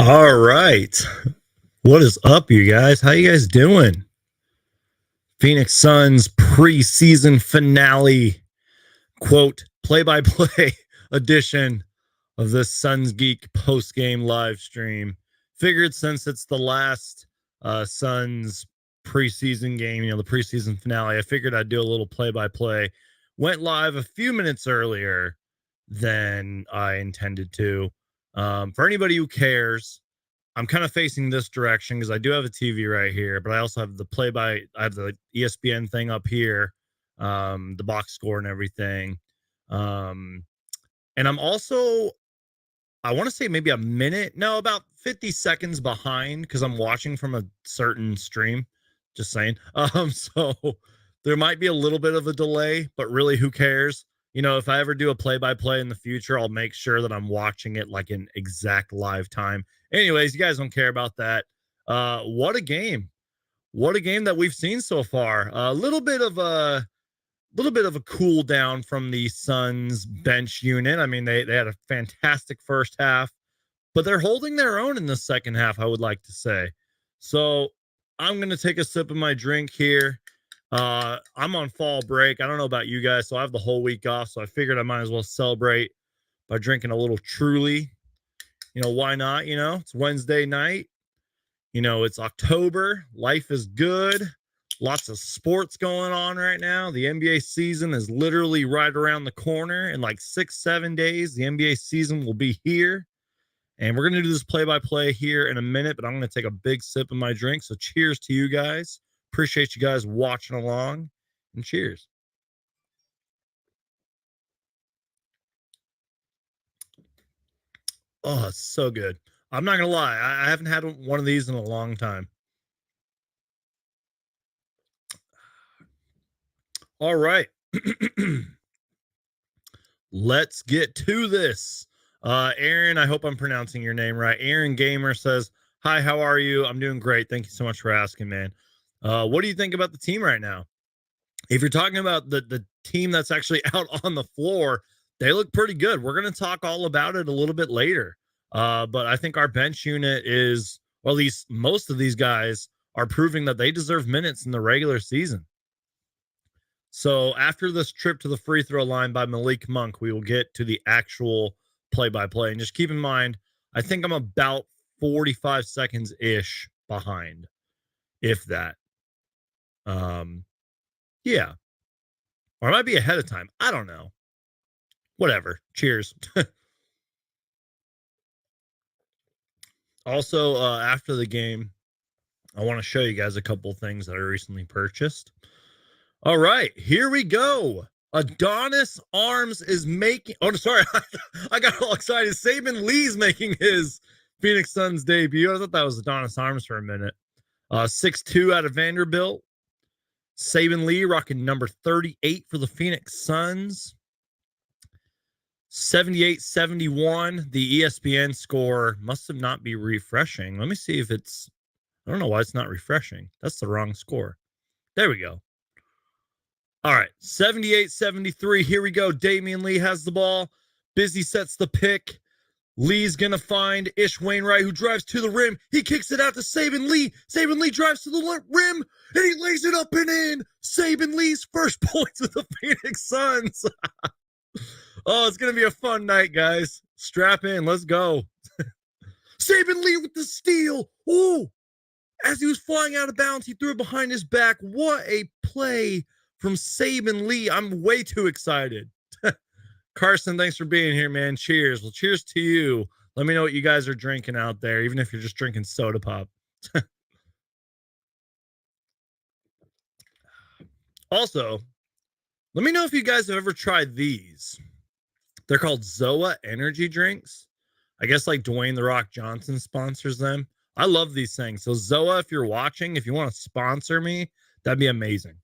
All right. What is up, you guys? How you guys doing? Phoenix Suns preseason finale, quote, play-by-play edition of this Suns Geek post-game live stream. Figured since it's the last Suns preseason game, the preseason finale, I figured I'd do a little play-by-play. Went live a few minutes earlier than I intended to. For anybody who cares, I'm kind of facing this direction because I do have a TV right here, but I also have I have the ESPN thing up here, the box score and everything. Um, and I'm also, I want to say maybe about 50 seconds behind because I'm watching from a certain stream. Just saying. So there might be a little bit of a delay, but really, who cares? If I ever do a play-by-play in the future, I'll make sure that I'm watching it like in exact live time. Anyways, you guys don't care about that. What a game. What a game that we've seen so far. A little bit of a cool down from the Suns bench unit. I mean, they had a fantastic first half, but they're holding their own in the second half, I would like to say. So I'm going to take a sip of my drink here. I'm on fall break. I don't know about you guys, so I have the whole week off, so I figured I might as well celebrate by drinking a little Truly. Why not? It's Wednesday night. It's October. Life is good. Lots of sports going on right now. The NBA season is literally right around the corner. In like 6-7 days, the NBA season will be here. And we're going to do this play-by-play here in a minute, but I'm going to take a big sip of my drink. So cheers to you guys. Appreciate you guys watching along. And cheers. Oh, it's so good. I'm not going to lie. I haven't had one of these in a long time. All right. Let's get to this. Aaron, I hope I'm pronouncing your name right. Aaron Gamer says, "Hi, how are you? I'm doing great. Thank you so much for asking, man. What do you think about the team right now? If you're talking about the team that's actually out on the floor, they look pretty good. We're going to talk all about it a little bit later. But I think our bench unit is, or at least most of these guys are proving that they deserve minutes in the regular season. So after this trip to the free throw line by Malik Monk, we will get to the actual play-by-play. And just keep in mind, I think I'm about 45 seconds ish behind, if that. Yeah. Or I might be ahead of time. I don't know. Whatever. Cheers. Also, after the game, I want to show you guys a couple things that I recently purchased. All right, here we go. Adonis Arms is making. Oh, sorry, I got all excited. Saban Lee's making his Phoenix Suns debut. I thought that was Adonis Arms for a minute. 6'2" out of Vanderbilt. Saban Lee rocking number 38 for the Phoenix Suns. 78-71. The ESPN score must have not be refreshing. Let me see if it's. I don't know why it's not refreshing. That's the wrong score. There we go. All right, 78-73. Here we go. Damian Lee has the ball. Busy sets the pick. Lee's going to find Ish Wainwright, who drives to the rim. He kicks it out to Saban Lee. Saban Lee drives to the rim, and he lays it up and in. Saban Lee's first points with the Phoenix Suns. Oh, it's going to be a fun night, guys. Strap in. Let's go. Saban Lee with the steal. Oh, as he was flying out of bounds, he threw it behind his back. What a play from Saban Lee. I'm way too excited. Carson, thanks for being here, man. Cheers. Well, cheers to you. Let me know what you guys are drinking out there, even if you're just drinking soda pop. Also, let me know if you guys have ever tried these. They're called Zoa energy drinks. I guess like Dwayne The Rock Johnson sponsors them. I love these things. So Zoa, if you're watching, if you want to sponsor me, that'd be amazing.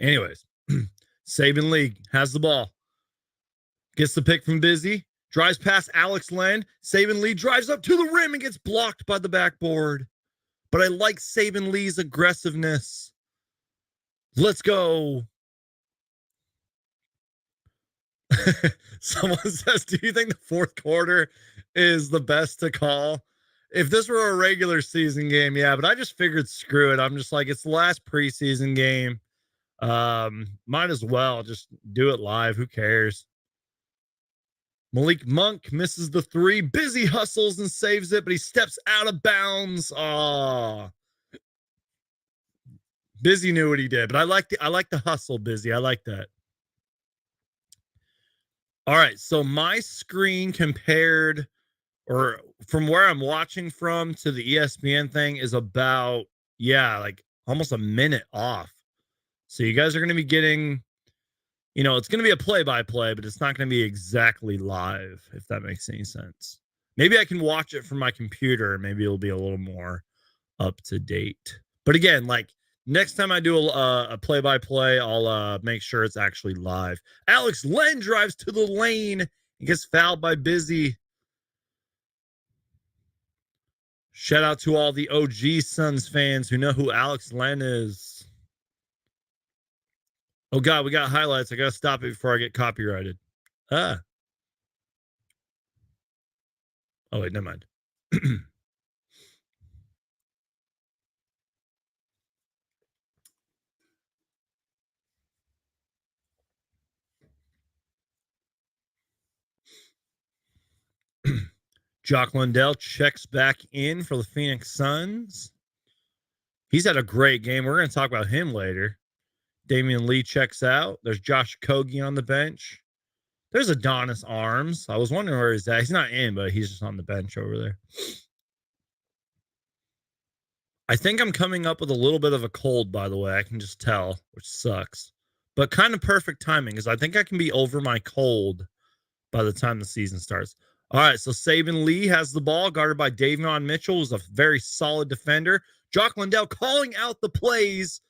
Anyways, Saban Lee has the ball. Gets the pick from Busy. Drives past Alex Len. Saban Lee drives up to the rim and gets blocked by the backboard. But I like Saban Lee's aggressiveness. Let's go. Someone says, do you think the fourth quarter is the best to call. If this were a regular season game, yeah, but I just figured screw it. I'm just like, it's the last preseason game. Might as well just do it live. Who cares? Malik Monk misses the three. Busy hustles and saves it, but he steps out of bounds. Oh, Busy knew what he did, but I like the hustle, Busy. I like that. All right, so my screen compared or from where I'm watching from to the ESPN thing is about like almost a minute off. So you guys are going to be getting, it's going to be a play-by-play, but it's not going to be exactly live, if that makes any sense. Maybe I can watch it from my computer. Maybe it'll be a little more up to date. But again, like next time I do a play-by-play, I'll make sure it's actually live. Alex Len drives to the lane and gets fouled by Busy. Shout out to all the OG Suns fans who know who Alex Len is. Oh, God, we got highlights. I got to stop it before I get copyrighted. Oh, wait, never mind. Jock Lundell checks back in for the Phoenix Suns. He's had a great game. We're going to talk about him later. Damian Lee checks out. There's Josh Kogi on the bench. There's Adonis Arms. I was wondering where he's at. He's not in, but he's just on the bench over there. I think I'm coming up with a little bit of a cold, by the way. I can just tell, which sucks. But kind of perfect timing because I think I can be over my cold by the time the season starts. All right, so Saban Lee has the ball, guarded by Davion Mitchell, who's a very solid defender. Jock Lundell calling out the plays.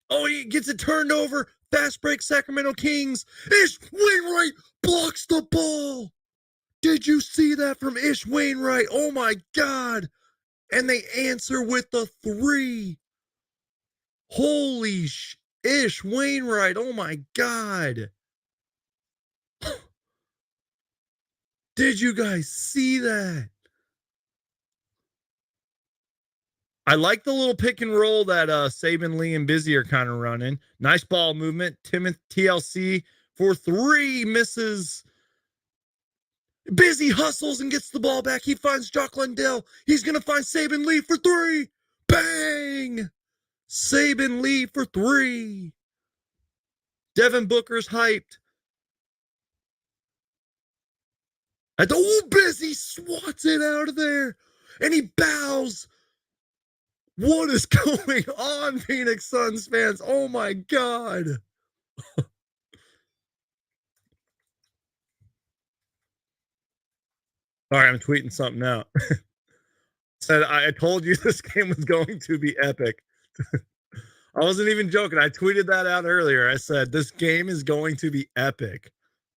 Oh, he gets it turned over. Fast break, Sacramento Kings. Ish Wainwright blocks the ball. Did you see that from Ish Wainwright? Oh, my God. And they answer with the three. Holy Ish Wainwright. Oh, my God. Did you guys see that? I like the little pick and roll that Saban Lee and Busy are kind of running. Nice ball movement. TLC for three, misses. Busy hustles and gets the ball back. He finds Jock Lundell. He's going to find Saban Lee for three. Bang! Saban Lee for three. Devin Booker's hyped. And Busy swats it out of there. And he bows. What is going on, Phoenix Suns fans? Oh, my God. All right, I'm tweeting something out. Said, I told you this game was going to be epic. I wasn't even joking. I tweeted that out earlier. I said, this game is going to be epic.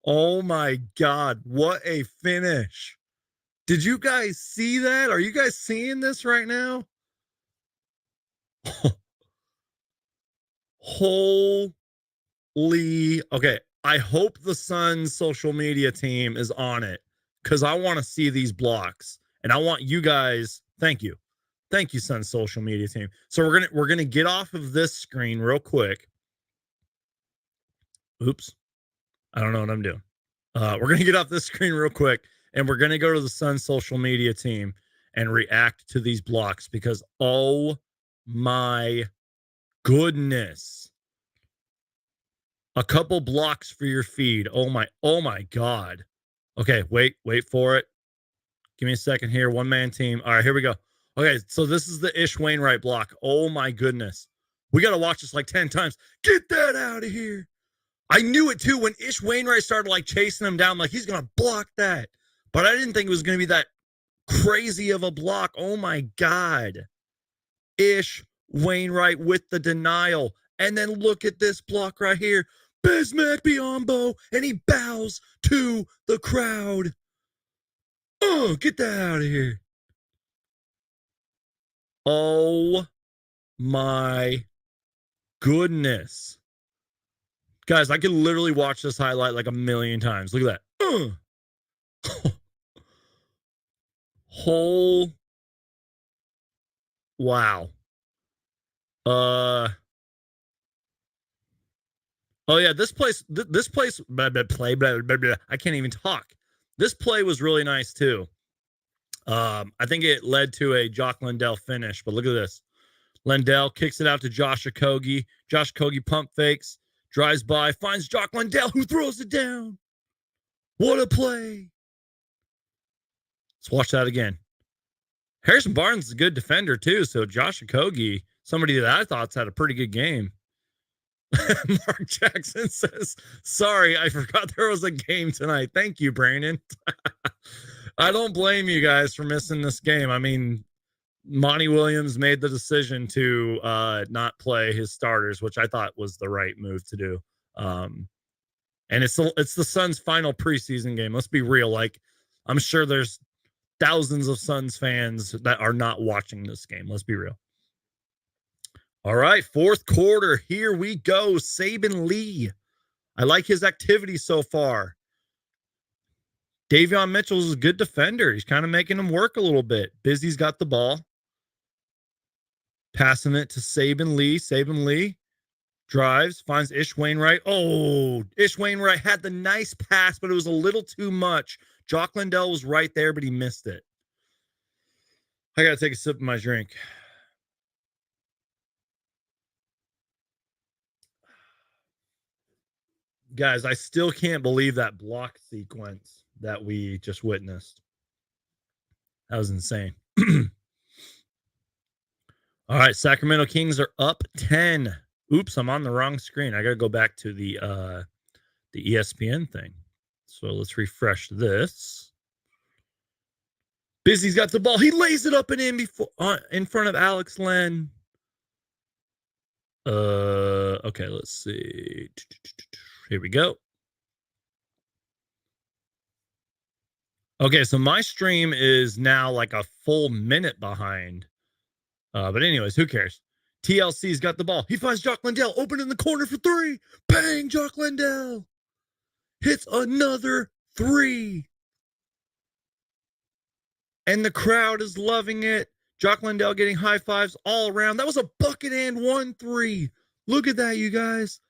Oh, my God. What a finish. Did you guys see that? Are you guys seeing this right now? Holy. Okay. I hope the Suns social media team is on it because I want to see these blocks and I want you guys. Thank you. Thank you, Suns social media team. So we're gonna get off of this screen real quick. Oops. I don't know what I'm doing. We're gonna get off this screen real quick and we're gonna go to the Suns social media team and react to these blocks because oh my goodness. A couple blocks for your feed. Oh my God. Okay, wait for it. Give me a second here. One man team. All right, here we go. Okay, so this is the Ish Wainwright block. Oh my goodness. We got to watch this like 10 times. Get that out of here. I knew it too when Ish Wainwright started like chasing him down, like he's going to block that. But I didn't think it was going to be that crazy of a block. Oh my God. Ish Wainwright with the denial. And then look at this block right here. Bismack Biyombo, and he bows to the crowd. Oh, get that out of here. Oh my goodness. Guys, I could literally watch this highlight like a million times. Look at that. Wow. Oh yeah, this place, I can't even talk. This play was really nice too. I think it led to a Jock Lindell finish, but look at this. Lindell kicks it out to Josh Okogie. Josh Okogie pump fakes, drives by, finds Jock Lindell, who throws it down. What a play. Let's watch that again. Harrison Barnes is a good defender too, so Josh Okogie, somebody that I thought's had a pretty good game. Mark Jackson says, sorry, I forgot there was a game tonight. Thank you, Brandon. I don't blame you guys for missing this game. I mean, Monty Williams made the decision to not play his starters, which I thought was the right move to do. And it's the Suns' final preseason game. Let's be real. Like, I'm sure there's thousands of Suns fans that are not watching this game. Let's be real. All right, fourth quarter. Here we go. Saben Lee. I like his activity so far. Davion Mitchell's a good defender. He's kind of making him work a little bit. Busy's got the ball. Passing it to Saben Lee. Saben Lee drives, finds Ish Wainwright. Oh, Ish Wainwright had the nice pass, but it was a little too much. Jock Lindell was right there, but he missed it. I got to take a sip of my drink. Guys, I still can't believe that block sequence that we just witnessed. That was insane. All right, Sacramento Kings are up 10. Oops, I'm on the wrong screen. I got to go back to the ESPN thing. So let's refresh this. Busy's got the ball. He lays it up and in in front of Alex Len. Okay, let's see. Here we go. Okay, so my stream is now like a full minute behind. But anyways, who cares? TLC's got the ball. He finds Jock Lindell open in the corner for three. Bang! Jock Lindell hits another three. And the crowd is loving it. Jock Lindell getting high fives all around. That was a bucket and 1-3. Look at that, you guys.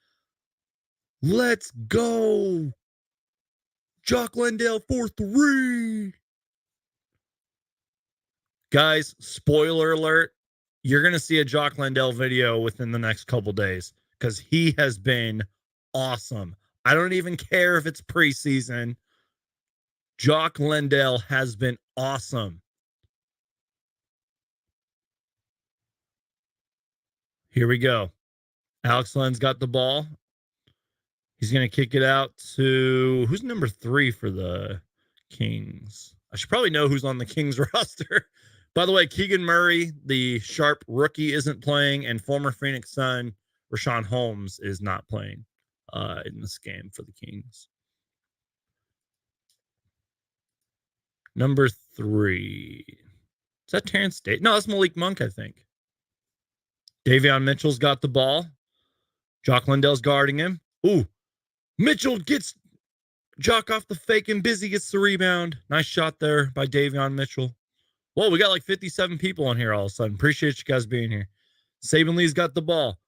Let's go. Jock Lindell for three. Guys, spoiler alert. You're going to see a Jock Lindell video within the next couple days because he has been awesome. I don't even care if it's preseason. Jock Lindell has been awesome. Here we go. Alex Len's got the ball. He's going to kick it out to who's number 3 for the Kings. I should probably know who's on the Kings roster. By the way, Keegan Murray, the sharp rookie, isn't playing, and former Phoenix Sun Rashawn Holmes is not playing in this game for the Kings. Number 3. Is that Terrence Day? No, that's Malik Monk, I think. Davion Mitchell's got the ball. Jock Lindell's guarding him. Ooh. Mitchell gets Jock off the fake and Busy gets the rebound. Nice shot there by Davion Mitchell. Whoa, we got like 57 people on here all of a sudden. Appreciate you guys being here. Saben Lee's got the ball.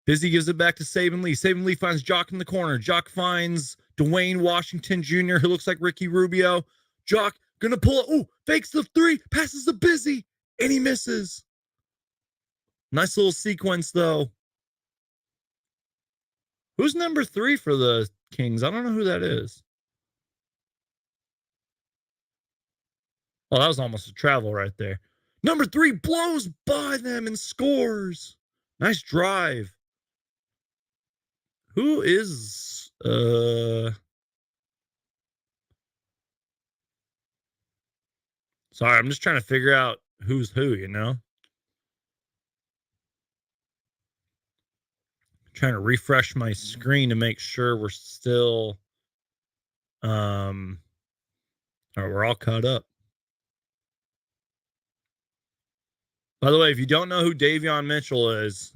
Busy gives it back to Saben Lee. Saben Lee finds Jock in the corner. Jock finds Dwayne Washington Jr., who looks like Ricky Rubio. Jock gonna pull it. Ooh, fakes the three, passes to Busy, and he misses. Nice little sequence, though. Who's number 3 for the Kings? I don't know who that is. Oh, that was almost a travel right there. Number 3 blows by them and scores. Nice drive. Who is Sorry, I'm just trying to figure out who's who, you know? Trying to refresh my screen to make sure we're still we're all caught up. By the way, if you don't know who Davion Mitchell is,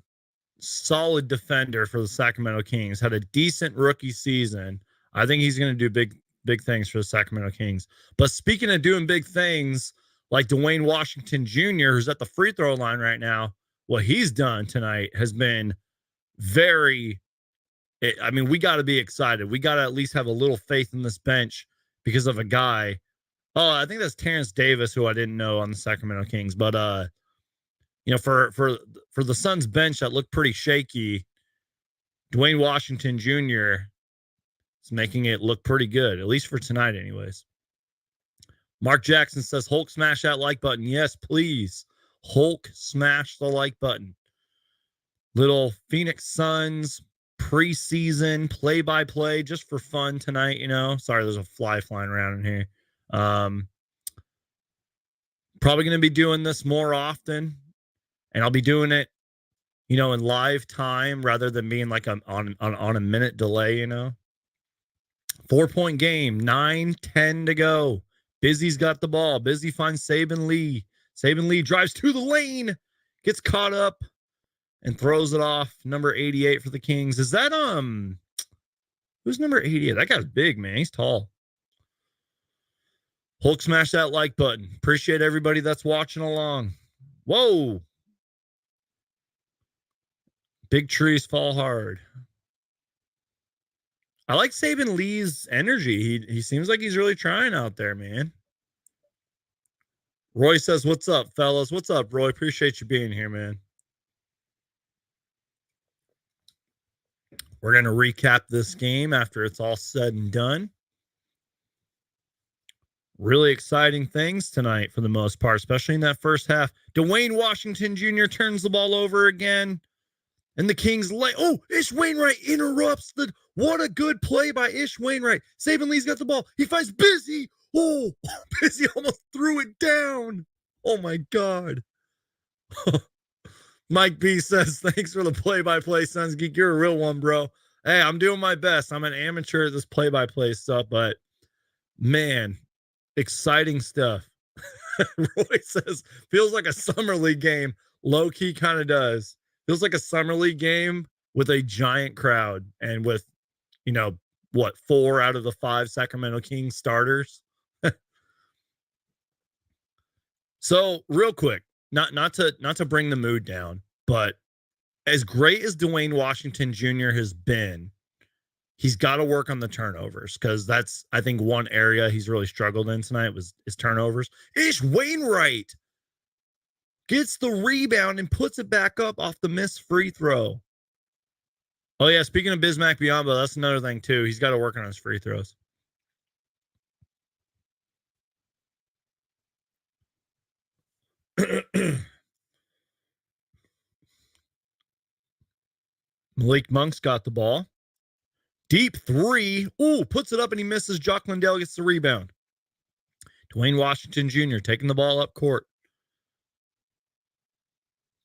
solid defender for the Sacramento Kings, had a decent rookie season. I think he's going to do big things for the Sacramento Kings. But speaking of doing big things, like Dwayne Washington Jr., who's at the free throw line right now, what he's done tonight has been very, I mean, we got to be excited. We got to at least have a little faith in this bench because of a guy. Oh, I think that's Terrence Davis, who I didn't know on the Sacramento Kings. But you know, for the Suns bench that looked pretty shaky, Dwayne Washington Jr. is making it look pretty good, at least for tonight, anyways. Mark Jackson says, Hulk, smash that like button. Yes, please. Hulk, smash the like button. Little Phoenix Suns preseason play-by-play just for fun tonight, you know. Sorry, there's a fly flying around in here. Probably going to be doing this more often, and I'll be doing it, you know, in live time rather than being like on a minute delay, you know. 4-point game, 9:10 to go. Busy's got the ball. Busy finds Saben Lee. Saben Lee drives to the lane, gets caught up, and throws it off. Number 88 for the Kings. Is that who's number 88? That guy's big, man. He's tall. Hulk, smash that like button. Appreciate everybody that's watching along. Whoa. Big trees fall hard. I like Saben Lee's energy. He seems like he's really trying out there, man. Roy says, what's up, fellas? What's up, Roy? Appreciate you being here, man. We're going to recap this game after it's all said and done. Really exciting things tonight for the most part, especially in that first half. Dwayne Washington Jr. turns the ball over again. And the Kings Ish Wainwright interrupts the. What a good play by Ish Wainwright. Saben Lee's got the ball. He finds Busy. Oh, Busy almost threw it down. Oh my God. Mike B says, thanks for the play-by-play, Suns Geek. You're a real one, bro. Hey, I'm doing my best. I'm an amateur at this play-by-play stuff, but man, exciting stuff. Roy says, feels like a summer league game. Low-key kind of does. Feels like a summer league game with a giant crowd and with, you know, what, 4 out of the 5 Sacramento Kings starters. So real quick, not to bring the mood down, but as great as Dwayne Washington Jr. has been, he's got to work on the turnovers because that's, I think, one area he's really struggled in tonight was his turnovers. Ish Wainwright gets the rebound and puts it back up off the missed free throw. Oh, yeah, speaking of Bismack Biyombo, that's another thing, too. He's got to work on his free throws. Malik Monk's got the ball. Deep three. Ooh, puts it up and he misses. Jock Lindell gets the rebound. Dwayne Washington Jr. taking the ball up court.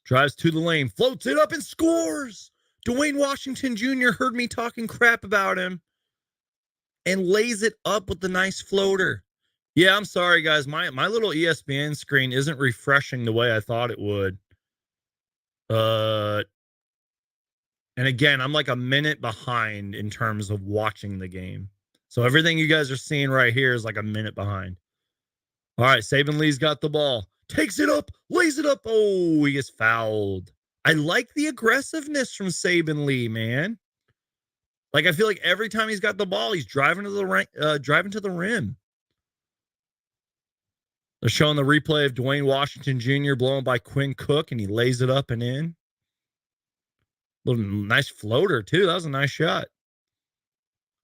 Drives to the lane, floats it up and scores. Dwayne Washington Jr. heard me talking crap about him and lays it up with the nice floater. Yeah, I'm sorry, guys. My little ESPN screen isn't refreshing the way I thought it would. And again, I'm like a minute behind in terms of watching the game. So everything you guys are seeing right here is like a minute behind. All right, Saben Lee's got the ball. Takes it up, lays it up. Oh, he gets fouled. I like the aggressiveness from Saben Lee, man. Like, I feel like every time he's got the ball, he's driving to the rim. They're showing the replay of Dwayne Washington Jr. blown by Quinn Cook, and he lays it up and in. Little nice floater, too. That was a nice shot.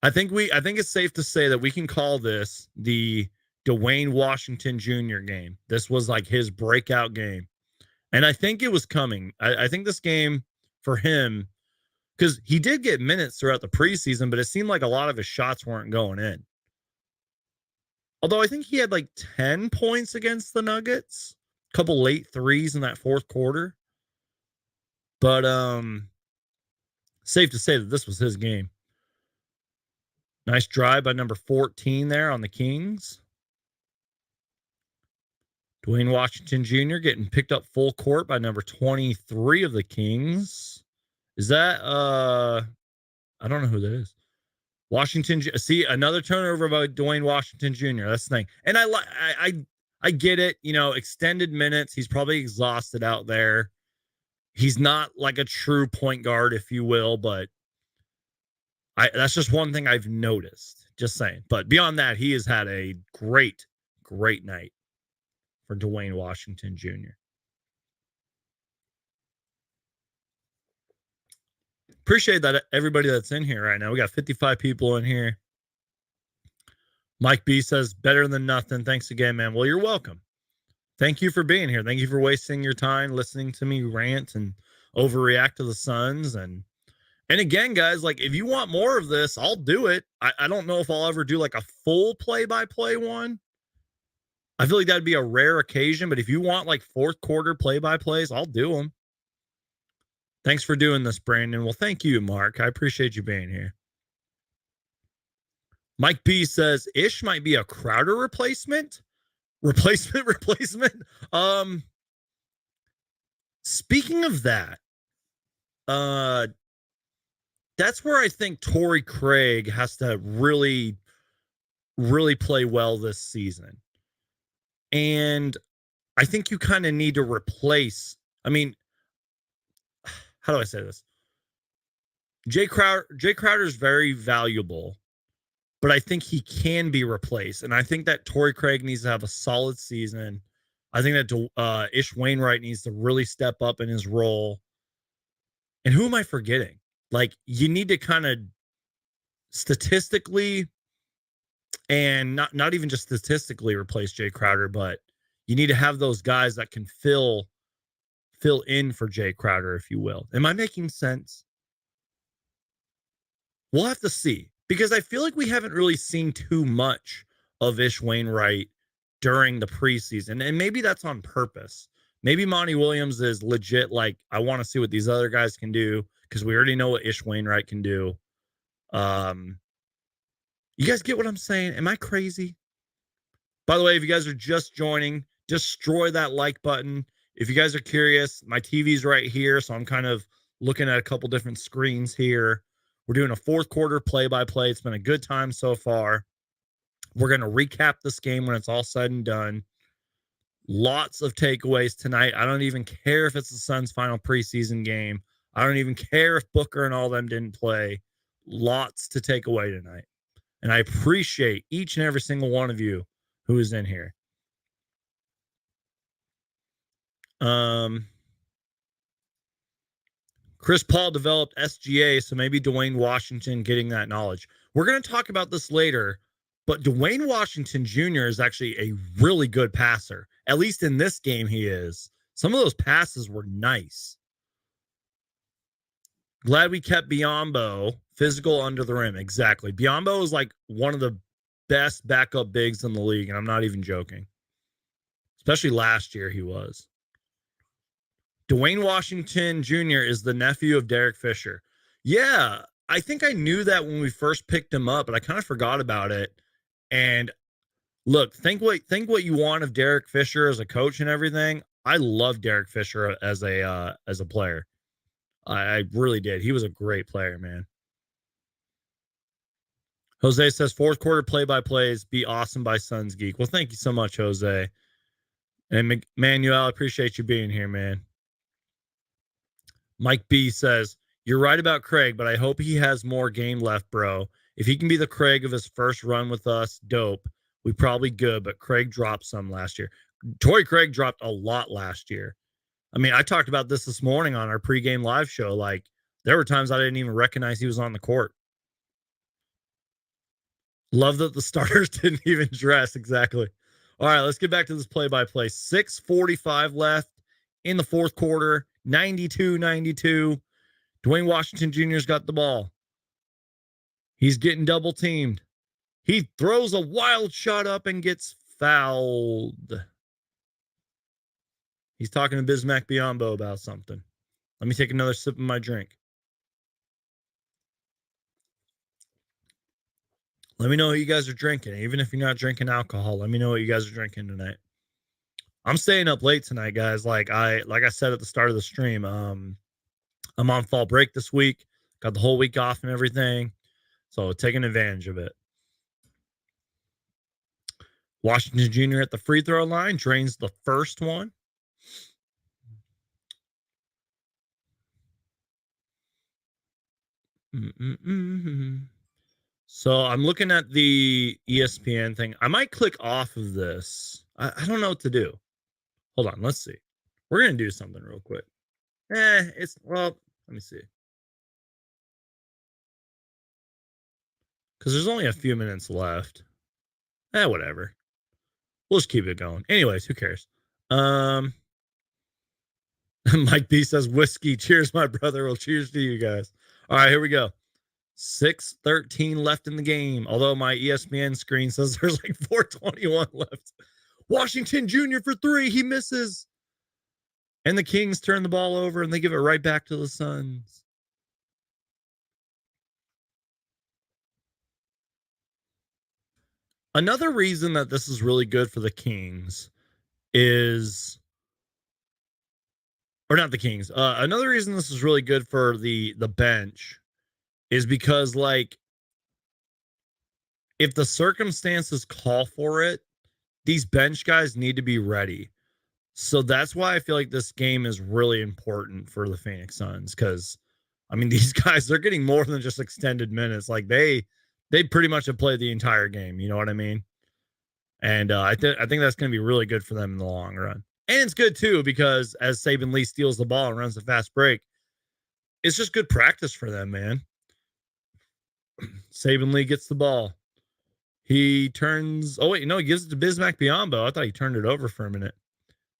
I think it's safe to say that we can call this the Dwayne Washington Jr. game. This was like his breakout game. And I think it was coming. I think this game for him, because he did get minutes throughout the preseason, but it seemed like a lot of his shots weren't going in. Although I think he had like 10 points against the Nuggets, a couple late threes in that fourth quarter. But safe to say that this was his game. Nice drive by number 14 there on the Kings. Dwayne Washington Jr. getting picked up full court by number 23 of the Kings. Is that I don't know who that is. Washington. See, another turnover by Dwayne Washington Jr. That's the thing. And I I get it. Extended minutes. He's probably exhausted out there. He's not like a true point guard, if you will, but that's just one thing I've noticed. Just saying. But beyond that, he has had a great, great night for Dwayne Washington Jr. Appreciate that everybody that's in here right now. We got 55 people in here. Mike B says, better than nothing. Thanks again, man. Well, you're welcome. Thank you for being here. Thank you for wasting your time listening to me rant and overreact to the Suns. And again, guys, like if you want more of this, I'll do it. I don't know if I'll ever do like a full play-by-play one. I feel like that'd be a rare occasion, but if you want like fourth quarter play-by-plays, I'll do them. Thanks for doing this, Brandon. Well, thank you, Mark. I appreciate you being here. Mike B says Ish might be a Crowder replacement. Replacement. Speaking of that, that's where I think Torrey Craig has to really, really play well this season. And I think you kind of need to replace. I mean, how do I say this? Jay Crowder is very valuable, but I think he can be replaced. And I think that Torrey Craig needs to have a solid season. I think that Ish Wainwright needs to really step up in his role. And who am I forgetting? Like, you need to kind of statistically and not even just statistically replace Jay Crowder, but you need to have those guys that can fill in for Jay Crowder, if you will. Am I making sense? We'll have to see, because I feel like we haven't really seen too much of Ish Wainwright during the preseason, and maybe that's on purpose. Maybe Monty Williams is legit like, I want to see what these other guys can do, because we already know what Ish Wainwright can do. You guys get what I'm saying? Am I crazy? By the way, if you guys are just joining, destroy that like button. If you guys are curious, my TV's right here, so I'm kind of looking at a couple different screens here. We're doing a fourth quarter play-by-play. It's been a good time so far. We're going to recap this game when it's all said and done. Lots of takeaways tonight. I don't even care if it's the Suns' final preseason game. I don't even care if Booker and all them didn't play. Lots to take away tonight. And I appreciate each and every single one of you who is in here. Chris Paul developed SGA, so maybe Dwayne Washington getting that knowledge. We're going to talk about this later, but Dwayne Washington Jr. is actually a really good passer. At least in this game, he is. Some of those passes were nice. Glad we kept Biyombo physical under the rim. Exactly. Biyombo is like one of the best backup bigs in the league, and I'm not even joking. Especially last year, he was. Dwayne Washington Jr. is the nephew of Derek Fisher. Yeah, I think I knew that when we first picked him up, but I kind of forgot about it. And look, think what you want of Derek Fisher as a coach and everything. I love Derek Fisher as a player. I really did. He was a great player, man. Jose says fourth quarter play-by-plays be awesome by Suns Geek. Well, thank you so much, Jose. And Manuel, I appreciate you being here, man. Mike B says, you're right about Craig, but I hope he has more game left, bro. If he can be the Craig of his first run with us, dope. We probably good, but Craig dropped some last year. Torrey Craig dropped a lot last year. I mean, I talked about this morning on our pregame live show. Like, there were times I didn't even recognize he was on the court. Love that the starters didn't even dress. Exactly. All right, let's get back to this play-by-play. 6:45 left in the fourth quarter. 92-92. Dwayne Washington Jr.'s got the ball. He's getting double teamed. He throws a wild shot up and gets fouled. He's talking to Bismack Biyombo about something. Let me take another sip of my drink. Let me know what you guys are drinking. Even if you're not drinking alcohol, let me know what you guys are drinking tonight. I'm staying up late tonight, guys. Like I said at the start of the stream, I'm on fall break this week. Got the whole week off and everything. So taking advantage of it. Washington Jr. at the free throw line drains the first one. So I'm looking at the ESPN thing. I might click off of this. I don't know what to do. Hold on. Let's see. We're going to do something real quick. Let me see. Because there's only a few minutes left. Whatever. We'll just keep it going. Anyways, who cares? Mike B says whiskey. Cheers, my brother. Well, cheers to you guys. All right, here we go. 6:13 left in the game. Although my ESPN screen says there's like 4:21 left. Washington Jr. for three. He misses. And the Kings turn the ball over and they give it right back to the Suns. Another reason that this is really good for the Kings is, or not the Kings. Another reason this is really good for the bench is because, like, if the circumstances call for it, these bench guys need to be ready. So that's why I feel like this game is really important for the Phoenix Suns. Because, I mean, these guys, they're getting more than just extended minutes. Like, they pretty much have played the entire game. You know what I mean? And I think that's going to be really good for them in the long run. And it's good, too, because as Saban Lee steals the ball and runs a fast break, it's just good practice for them, man. Saban Lee gets the ball. He turns. Oh, wait, no, he gives it to Bismack Biyombo. I thought he turned it over for a minute.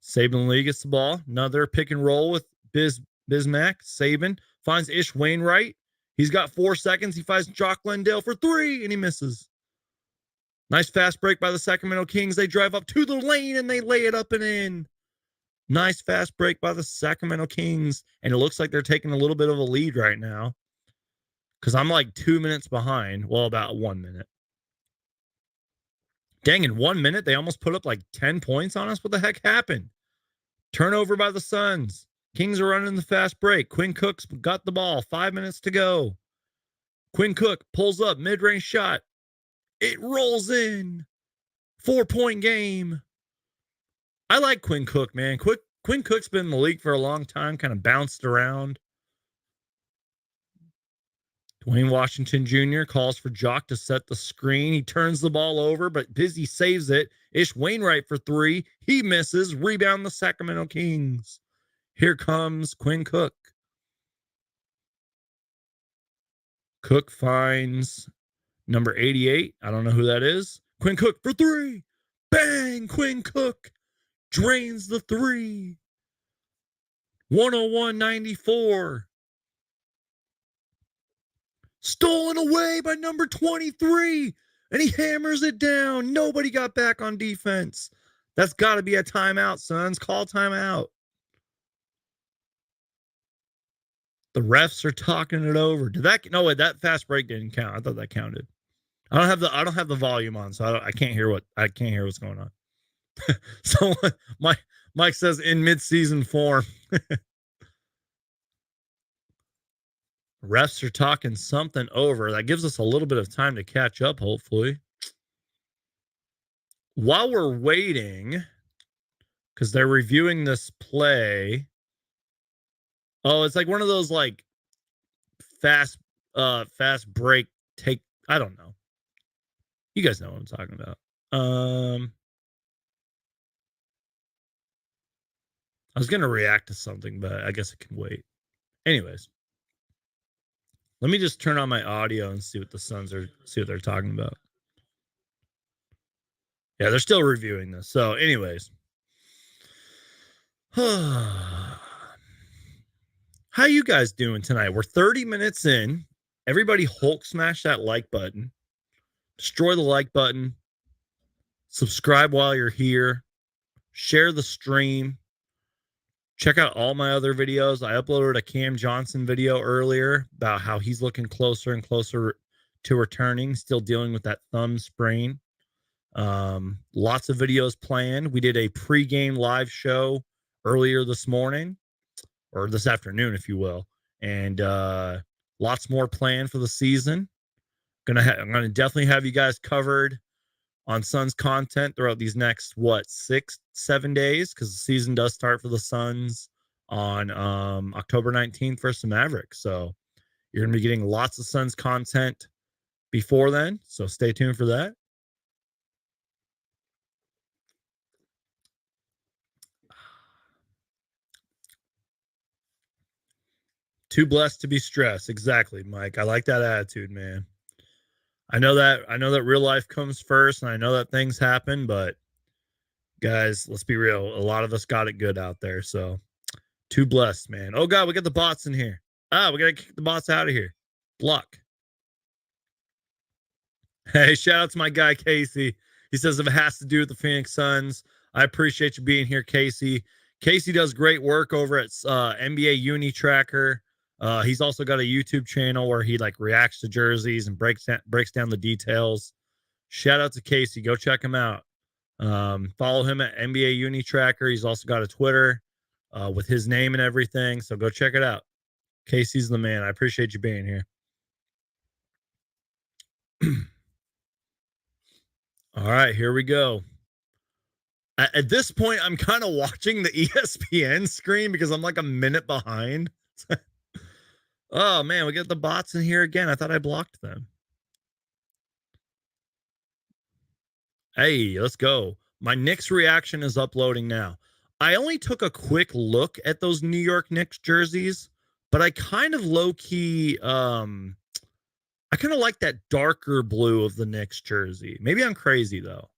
Saban Lee gets the ball. Another pick and roll with Bismack. Saban finds Ish Wainwright. He's got 4 seconds. He finds Jock Glendale for three, and he misses. Nice fast break by the Sacramento Kings. They drive up to the lane, and they lay it up and in. Nice fast break by the Sacramento Kings. And it looks like they're taking a little bit of a lead right now because I'm like 2 minutes behind. Well, about 1 minute. Dang, in 1 minute, they almost put up like 10 points on us. What the heck happened? Turnover by the Suns. Kings are running the fast break. Quinn Cook's got the ball. 5 minutes to go. Quinn Cook pulls up, mid-range shot. It rolls in. 4-point game. I like Quinn Cook, man. Quinn Cook's been in the league for a long time, kind of bounced around. Dwayne Washington Jr. calls for Jock to set the screen. He turns the ball over, but Busy saves it. Ish Wainwright for three. He misses. Rebound the Sacramento Kings. Here comes Quinn Cook. Cook finds number 88. I don't know who that is. Quinn Cook for three. Bang! Quinn Cook drains the three. 101-94. Stolen away by number 23. And he hammers it down. Nobody got back on defense. That's got to be a timeout, Suns. Call timeout. The refs are talking it over. That fast break didn't count. I thought that counted. I don't have the volume on, so I can't hear what's going on. So Mike says in mid-season form. Refs are talking something over. That gives us a little bit of time to catch up, hopefully. While we're waiting, because they're reviewing this play. Oh, it's like one of those like fast break take. I don't know. You guys know what I'm talking about. I was gonna react to something, but I guess it can wait. Anyways. Let me just turn on my audio and see what they're talking about. Yeah, they're still reviewing this. So, anyways. How you guys doing tonight? We're 30 minutes in. Everybody Hulk smash that like button. Destroy the like button. Subscribe while you're here. Share the stream. Check out all my other videos. I uploaded a Cam Johnson video earlier about how he's looking closer and closer to returning, still dealing with that thumb sprain. Lots of videos planned. We did a pregame live show earlier this morning, or this afternoon, if you will. And lots more planned for the season. I'm gonna definitely have you guys covered on Suns content throughout these next 6-7 days, because the season does start for the Suns on October 19th versus the Mavericks. So you're gonna be getting lots of Suns content before then. So stay tuned for that. Too blessed to be stressed. Exactly, Mike. I like that attitude, man. I know that real life comes first, and I know that things happen, but guys, let's be real. A lot of us got it good out there. So too blessed, man. Oh God, we got the bots in here. We gotta kick the bots out of here. Block. Hey, shout out to my guy Casey. He says if it has to do with the Phoenix Suns, I appreciate you being here, Casey. Casey does great work over at NBA Uni Tracker. He's also got a YouTube channel where he like reacts to jerseys and breaks down the details. Shout out to Casey. Go check him out. Follow him at NBA Uni Tracker. He's also got a Twitter with his name and everything. So go check it out. Casey's the man. I appreciate you being here. All right, here we go. At this point, I'm kind of watching the ESPN screen because I'm like a minute behind. Oh, man, we got the bots in here again. I thought I blocked them. Hey, let's go. My Knicks reaction is uploading now. I only took a quick look at those New York Knicks jerseys, but I kind of low-key, I kind of like that darker blue of the Knicks jersey. Maybe I'm crazy, though.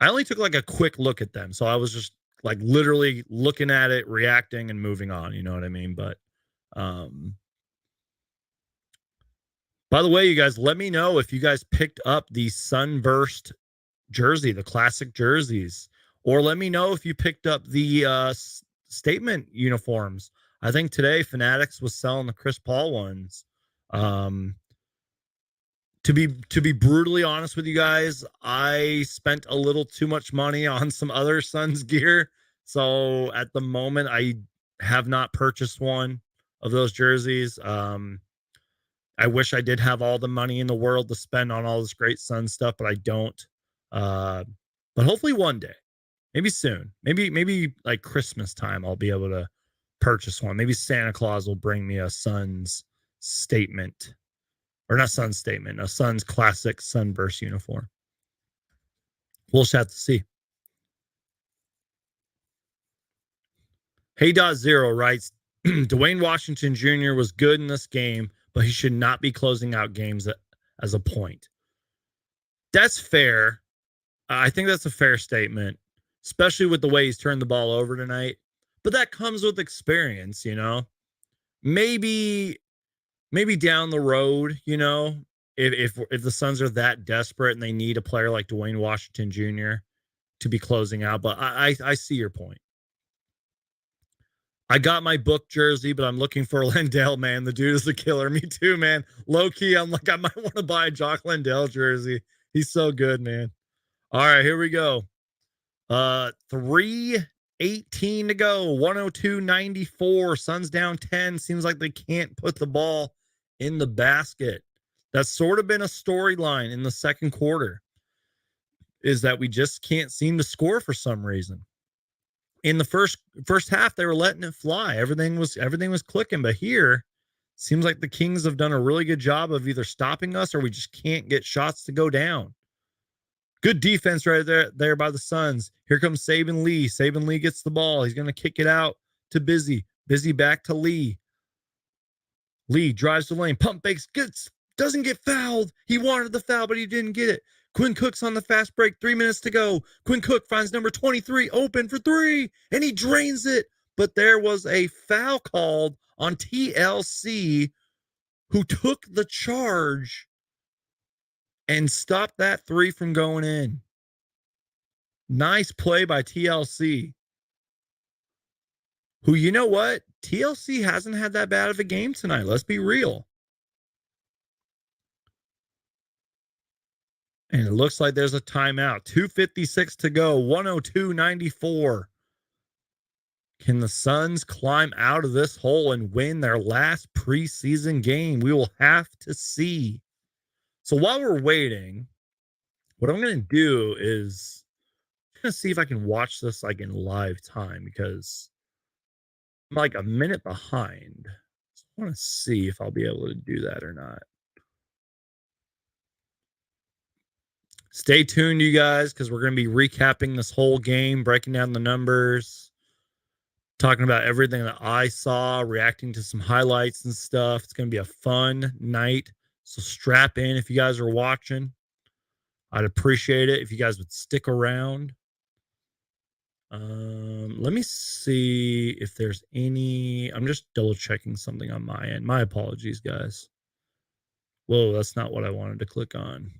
I only took like a quick look at them. So I was just like literally looking at it, reacting, and moving on. You know what I mean? But by the way, you guys, let me know if you guys picked up the Sunburst jersey, the classic jerseys, or let me know if you picked up the statement uniforms. I think today Fanatics was selling the Chris Paul ones. To be brutally honest with you guys, I spent a little too much money on some other Suns gear. So at the moment, I have not purchased one of those jerseys. I wish I did have all the money in the world to spend on all this great Suns stuff, but I don't. But hopefully one day, maybe soon, maybe like Christmas time, I'll be able to purchase one. Maybe Santa Claus will bring me a Suns statement. Or not Suns statement, a Suns classic Sunburst uniform. We'll just have to see. Hey.0 writes, Dwayne Washington Jr. was good in this game, but he should not be closing out games as a point. That's fair. I think that's a fair statement, especially with the way he's turned the ball over tonight. But that comes with experience, you know? Maybe down the road, you know, if the Suns are that desperate and they need a player like Dwayne Washington Jr. to be closing out. But I see your point. I got my book jersey, but I'm looking for Lendell, man. The dude is the killer. Me too, man. Low key, I'm like, I might want to buy a Jock Lendell jersey. He's so good, man. All right, here we go. 3:18 to go. 102-94. Suns down 10. Seems like they can't put the ball in the basket. That's sort of been a storyline in the second quarter, is that we just can't seem to score for some reason. In the first half, they were letting it fly. Everything was clicking, but here seems like the Kings have done a really good job of either stopping us or we just can't get shots to go down. Good defense right there by the Suns. Here comes Saben Lee. Saben Lee gets the ball. He's going to kick it out to Busy. Busy back to Lee. Lee drives the lane. Pump fakes. Doesn't get fouled. He wanted the foul, but he didn't get it. Quinn Cook's on the fast break. 3 minutes to go. Quinn Cook finds number 23 open for three, and he drains it. But there was a foul called on TLC, who took the charge and stopped that three from going in. Nice play by TLC. Who, you know what? TLC hasn't had that bad of a game tonight. Let's be real. And it looks like there's a timeout. 2:56 to go. 102-94. Can the Suns climb out of this hole and win their last preseason game? We will have to see. So while we're waiting, what I'm going to do is I'm going to see if I can watch this like in live time because I'm like a minute behind. So I want to see if I'll be able to do that or not. Stay tuned, you guys, because we're going to be recapping this whole game, breaking down the numbers, talking about everything that I saw, reacting to some highlights and stuff. It's going to be a fun night. So strap in if you guys are watching. I'd appreciate it if you guys would stick around. Let me see if there's any. I'm just double checking something on my end. My apologies, guys. Whoa, that's not what I wanted to click on.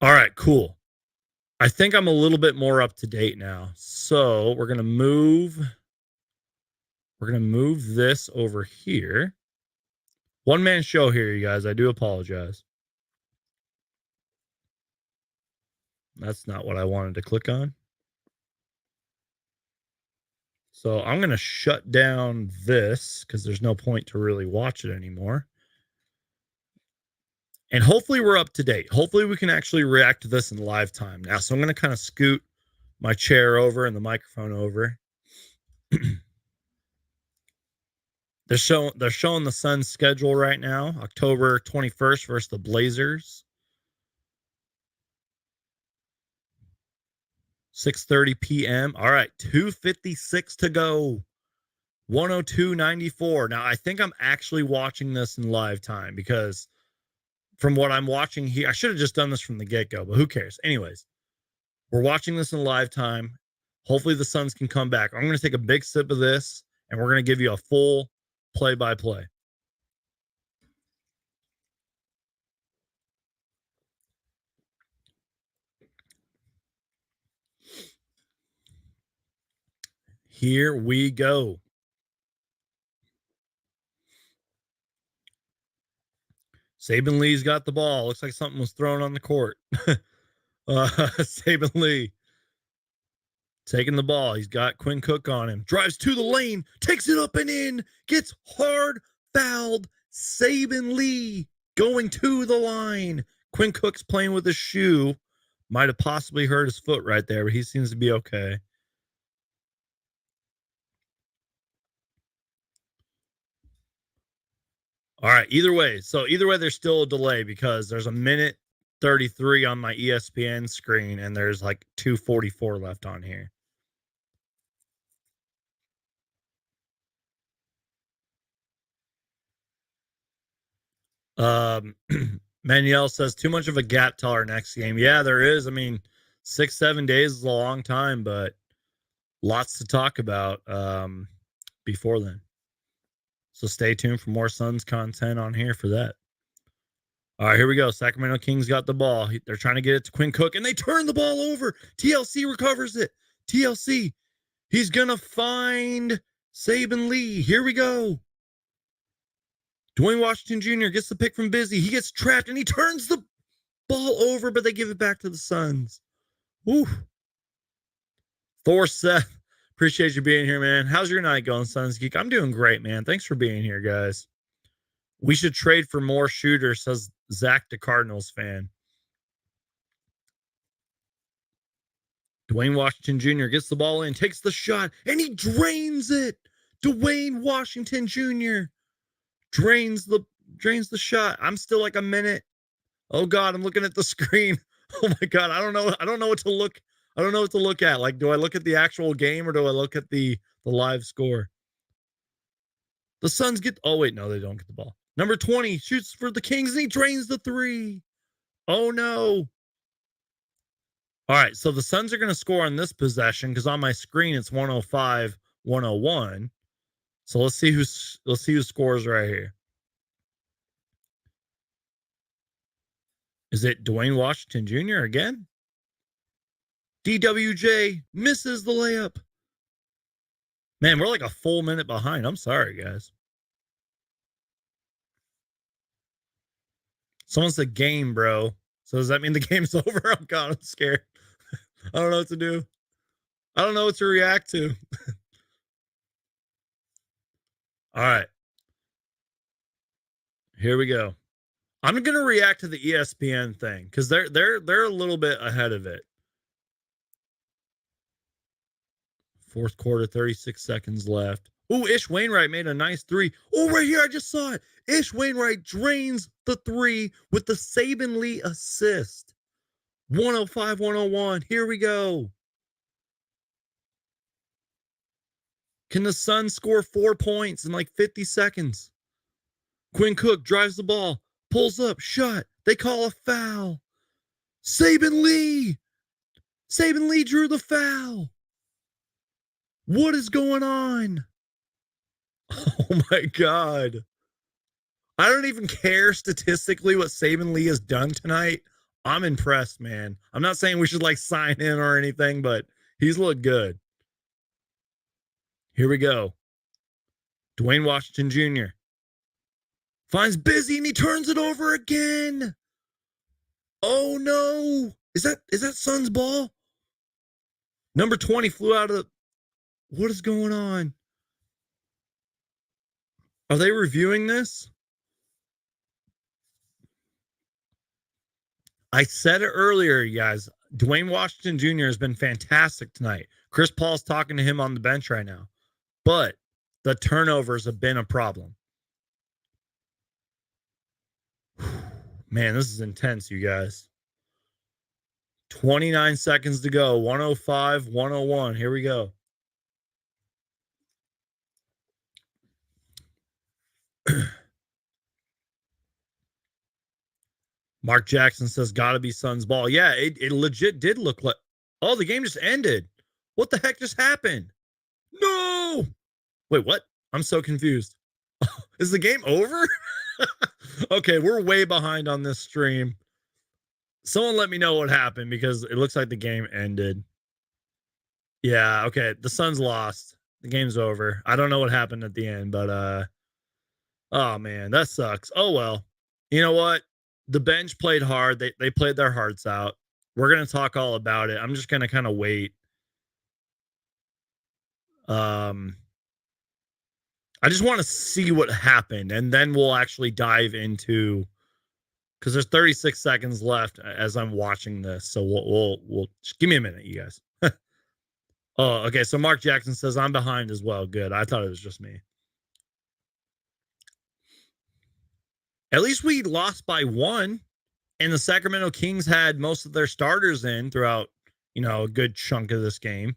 All right, cool. I think I'm a little bit more up to date now. So we're gonna move this over here. One man show here, you guys. I do apologize. That's not what I wanted to click on. So I'm going to shut down this because there's no point to really watch it anymore. And hopefully we're up to date. Hopefully we can actually react to this in live time now. So I'm going to kind of scoot my chair over and the microphone over. They're showing the Suns schedule right now, October 21st versus the Blazers. 6:30 p.m. All right, 2:56 to go. 102.94. Now, I think I'm actually watching this in live time because from what I'm watching here, I should have just done this from the get-go, but who cares? Anyways, we're watching this in live time. Hopefully the Suns can come back. I'm going to take a big sip of this, and we're going to give you a full play-by-play. Here we go. Saban Lee's got the ball. Looks like something was thrown on the court. Saban Lee taking the ball. He's got Quinn Cook on him. Drives to the lane. Takes it up and in. Gets hard fouled. Saban Lee going to the line. Quinn Cook's playing with his shoe. Might have possibly hurt his foot right there, but he seems to be okay. All right. Either way, there's still a delay because there's a minute 33 on my ESPN screen, and there's like 2:44 left on here. Manuel says too much of a gap till our next game. Yeah, there is. I mean, 6-7 days is a long time, but lots to talk about before then. So stay tuned for more Suns content on here for that. All right, here we go. Sacramento Kings got the ball. They're trying to get it to Quinn Cook, and they turn the ball over. TLC recovers it. TLC, he's going to find Saban Lee. Here we go. Dwayne Washington Jr. gets the pick from Busy. He gets trapped, and he turns the ball over, but they give it back to the Suns. Woo. Thor Seth, appreciate you being here, man. How's your night going, Suns Geek? I'm doing great, man. Thanks for being here, guys. We should trade for more shooters, says Zach, the Cardinals fan. Dwayne Washington Jr. gets the ball in, takes the shot, and he drains it. Dwayne Washington Jr. drains the shot. I'm still like a minute. Oh God, I'm looking at the screen. Oh my God, I don't know what to look. I don't know what to look at. Like, do I look at the actual game or do I look at the live score? The Suns get. Oh wait, no, they don't get the ball. Number 20 shoots for the Kings and he drains the three. Oh no. All right, so the Suns are going to score on this possession because on my screen it's 105-101. So let's see who scores right here. Is it Dwayne Washington Jr. again? DWJ misses the layup. Man, we're like a full minute behind. I'm sorry, guys. Someone said game, bro. So does that mean the game's over? Oh God, I'm scared. I don't know what to do. I don't know what to react to. All right. Here we go. I'm going to react to the ESPN thing because they're a little bit ahead of it. Fourth quarter, 36 seconds left. Oh, Ish Wainwright made a nice three. Oh, right here, I just saw it. Ish Wainwright drains the three with the Saban Lee assist. 105-101. Here we go. Can the Suns score 4 points in like 50 seconds? Quinn Cook drives the ball, pulls up, shot. They call a foul. Saban Lee. Saban Lee drew the foul. What is going on? Oh my God. I don't even care statistically what Saban Lee has done tonight. I'm impressed, man. I'm not saying we should like sign in or anything, but he's looked good. Here we go. Dwayne Washington Jr. finds Busy and he turns it over again. Oh no. Is that Suns ball? Number 20 flew out of the... What is going on? Are they reviewing this? I said it earlier, you guys. Dwayne Washington Jr. has been fantastic tonight. Chris Paul's talking to him on the bench right now. But the turnovers have been a problem. Man, this is intense, you guys. 29 seconds to go. 105-101. Here we go. Mark Jackson says, gotta be Suns ball. Yeah, it legit did look like... Oh, the game just ended. What the heck just happened? No! Wait, what? I'm so confused. Is the game over? Okay, we're way behind on this stream. Someone let me know what happened because it looks like the game ended. Yeah, okay. The Suns lost. The game's over. I don't know what happened at the end, but oh man, that sucks. Oh well. You know what? The bench played hard. They played their hearts out. We're gonna talk all about it. I'm just gonna kind of wait. I just want to see what happened, and then we'll actually dive into, because there's 36 seconds left as I'm watching this. So we'll just give me a minute, you guys. Oh, okay. So Mark Jackson says I'm behind as well. Good. I thought it was just me. At least we lost by one, and the Sacramento Kings had most of their starters in throughout, a good chunk of this game.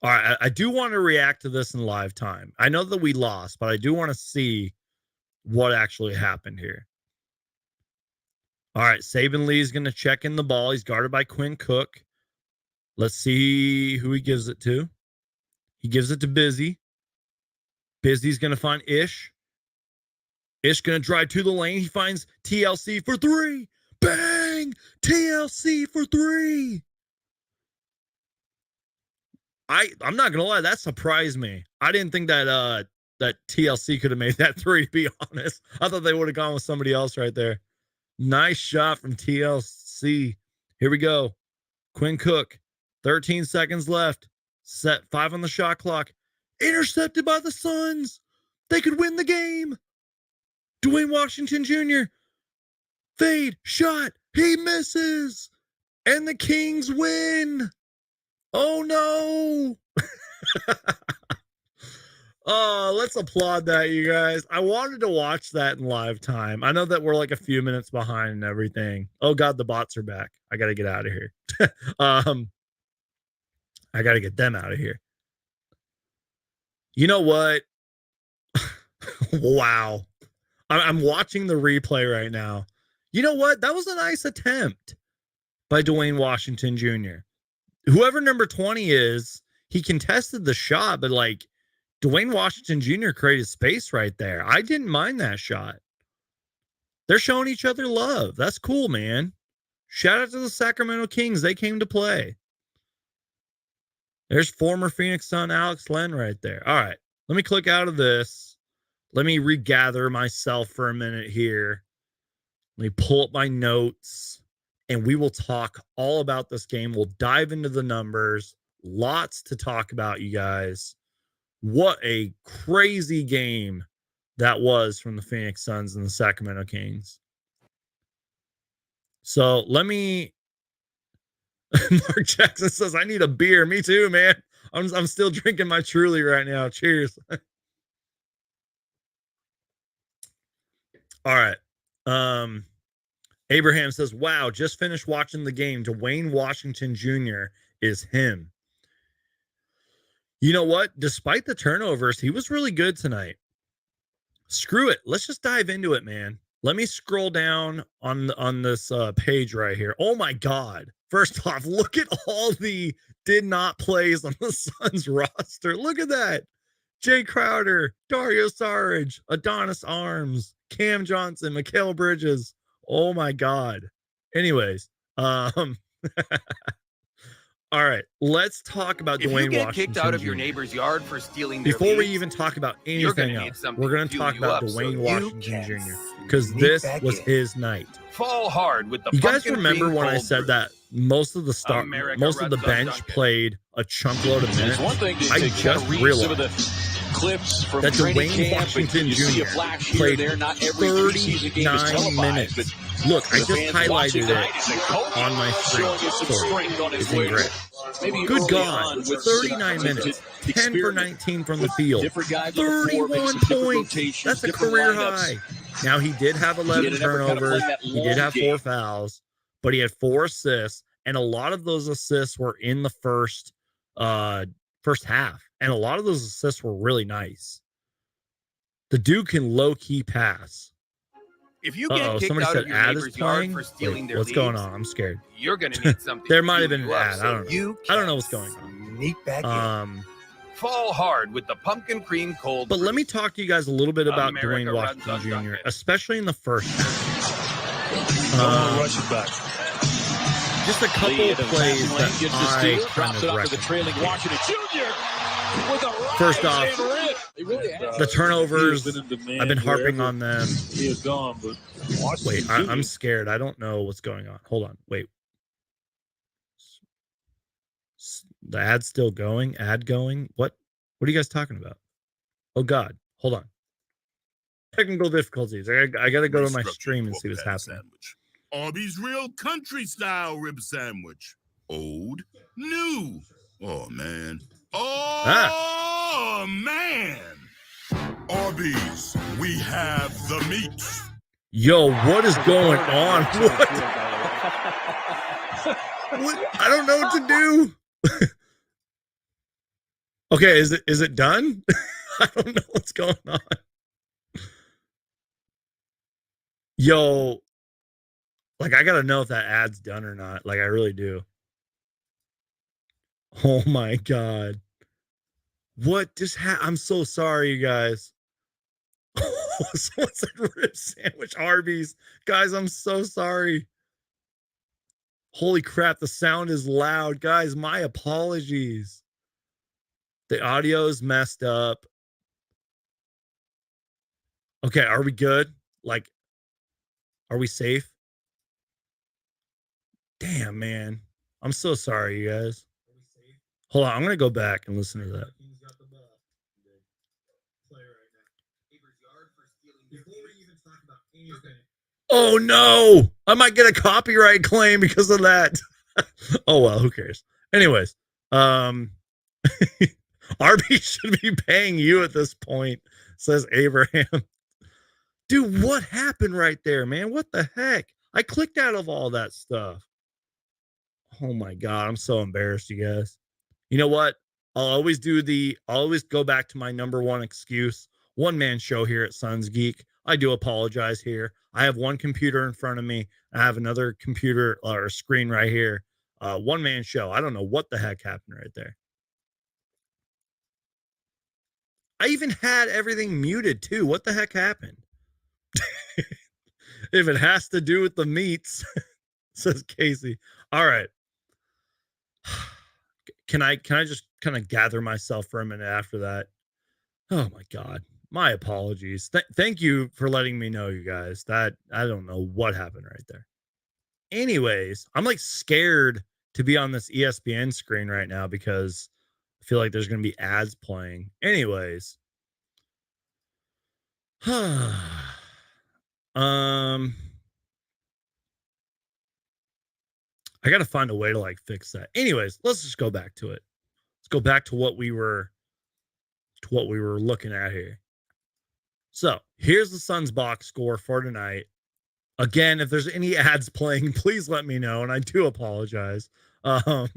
All right, I do want to react to this in live time. I know that we lost, but I do want to see what actually happened here. All right, Saban Lee is going to check in the ball. He's guarded by Quinn Cook. Let's see who he gives it to. He gives it to Busy. Busy's going to find Ish. Ish going to drive to the lane. He finds TLC for three. Bang! TLC for three. I'm not gonna lie, that surprised me. I didn't think that that TLC could have made that three, to be honest. I thought they would have gone with somebody else right there. Nice shot from TLC. Here we go. Quinn Cook, 13 seconds left. Set 5 on the shot clock. Intercepted by the Suns. They could win the game. Dwayne Washington Jr. Fade, shot. He misses. And the Kings win. Oh no. Oh, let's applaud that, you guys. I wanted to watch that in live time. I know that we're like a few minutes behind and everything. Oh God, the bots are back. I gotta get out of here. I gotta get them out of here. You know what? Wow. I'm watching the replay right now. You know what? That was a nice attempt by Dwayne Washington Jr. Whoever number 20 is, he contested the shot, but like Dwayne Washington Jr. created space right there. I didn't mind that shot. They're showing each other love. That's cool, man. Shout out to the Sacramento Kings. They came to play. There's former Phoenix Sun Alex Len right there. All right. Let me click out of this. Let me regather myself for a minute here. Let me pull up my notes. And we will talk all about this game. We'll dive into the numbers. Lots to talk about, you guys. What a crazy game that was from the Phoenix Suns and the Sacramento Kings. So let me. Mark Jackson says, "I need a beer." Me too, man. I'm still drinking my Truly right now. Cheers. All right. Abraham says, "Wow, just finished watching the game. Dwayne Washington Jr. is him." You know what? Despite the turnovers, he was really good tonight. Screw it. Let's just dive into it, man. Let me scroll down on this page right here. Oh my God. First off, look at all the did not plays on the Suns roster. Look at that. Jay Crowder, Dario Saric, Adonis Arms, Cam Johnson, Mikal Bridges. Oh my God. Anyways, all right, let's talk about if you Dwayne get Washington kicked out of Jr. your neighbor's yard for stealing their Before we leaves, even talk about you're gonna anything need else, something we're going to to fuel talk you about up so Dwayne you Washington can Jr. because sneak this back was in. his night. Fall hard with the You guys pumpkin remember cream when I cold said brew. that most of the bench Duncan. played a chunk load of minutes? It's one thing I to just read some of realized the clips from that training Dwayne camp, Washington and you see a Jr. flash here and played there. Not every preseason game is 39 televised, minutes. but Look, I the just fans highlighted watching it on my screen showing us some for you. strength on his It's in way. gray. Maybe Good early God, on with 39 minutes, 10 for 19 from the field, different guys on the floor, maybe 31 some different points. rotations, That's a different career lineups. high. Now, he did have 11 in an effort kind of turnovers. playing that He did long have 4 game. fouls, but he had 4 assists, and a lot of those assists were in the first half, and a lot of those assists were really nice. The dude can low-key pass. If you get kicked Somebody out said of your ad is neighbor's yard playing. for stealing their What's leaves, going on? I'm scared. you're gonna need something. There to might have fuel been an you up ad. so I don't know. you I don't know what's going on. Sneak back in. Fall hard with the pumpkin cream cold But brew. let me talk to you guys a little bit about America Dwayne runs Washington on Jr., Duncan. especially in the first half. Rushing back. Just a couple Lee of into the plays passing lane, that gets the I steal, kind drops of it off to the recommend. trailing Washington Jr. with a First rise off, and rip. He really has. the turnovers, He has been in demand I've been harping wherever on them. He is gone, but Wait, Washington I'm Jr. scared. I don't know what's going on. Hold on. Wait. The ad's still going? Ad going? What are you guys talking about? Oh, God. Hold on. Technical difficulties. I got to go to my stream and see what's happening. Sandwich. Arby's real country style rib sandwich. Old, new. Oh man. Oh man. Arby's, we have the meats. Yo, what is going on? What? I don't know what to do. Okay, is it done? I don't know what's going on. Yo, like, I gotta know if that ad's done or not. Like, I really do. Oh my God. What just happened? I'm so sorry, you guys. Someone said rib sandwich Arby's. Guys, I'm so sorry. Holy crap, the sound is loud. Guys, my apologies. The audio is messed up. Okay, are we good? Like, are we safe? Damn, man. I'm so sorry, you guys. Hold on, I'm gonna go back and listen to that. Oh no! I might get a copyright claim because of that. Oh well, who cares? Anyways, RB should be paying you at this point, says Abraham. Dude, what happened right there, man? What the heck? I clicked out of all that stuff. Oh my God, I'm so embarrassed, you guys. You know what? I'll always go back to my number one excuse. One man show here at Suns Geek. I do apologize here. I have one computer in front of me. I have another computer or screen right here. One man show. I don't know what the heck happened right there. I even had everything muted too. What the heck happened? If it has to do with the meats, says Casey. All right. Can I just kind of gather myself for a minute after that? Oh my God. My apologies. Thank you for letting me know, you guys. That I don't know what happened right there. Anyways, I'm like scared to be on this ESPN screen right now because I feel like there's going to be ads playing. Anyways. I got to find a way to like fix that. Anyways, let's just go back to it. Let's go back to what we were looking at here. So here's the Suns box score for tonight. Again, if there's any ads playing, please let me know, and I do apologize. Where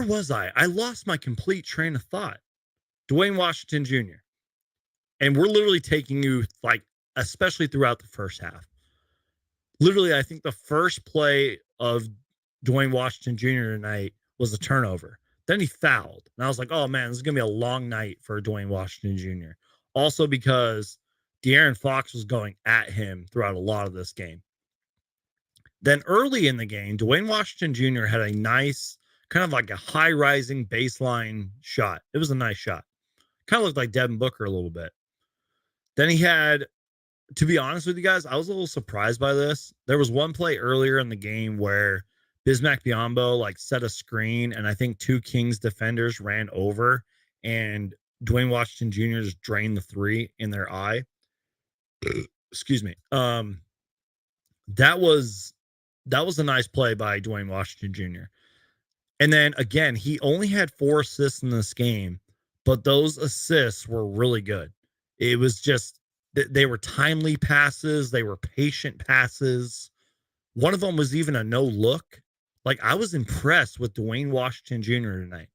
was I? I lost my complete train of thought. Dwayne Washington Jr. And we're literally taking you, like, especially throughout the first half. Literally, I think the first play of Dwayne Washington Jr. tonight was a turnover. Then he fouled. And I was like, oh, man, this is going to be a long night for Dwayne Washington Jr. Also because De'Aaron Fox was going at him throughout a lot of this game. Then early in the game, Dwayne Washington Jr. had a nice, kind of like a high-rising baseline shot. It was a nice shot. Kind of looked like Devin Booker a little bit. Then he had, to be honest with you guys, I was a little surprised by this. There was one play earlier in the game where Bismack Biyombo like set a screen, and I think two Kings defenders ran over, and Dwayne Washington Jr. just drained the three in their eye. Excuse me. That was a nice play by Dwayne Washington Jr. And then again, he only had 4 assists in this game, but those assists were really good. It was just, they were timely passes. They were patient passes. One of them was even a no look. Like, I was impressed with Dwayne Washington Jr. tonight.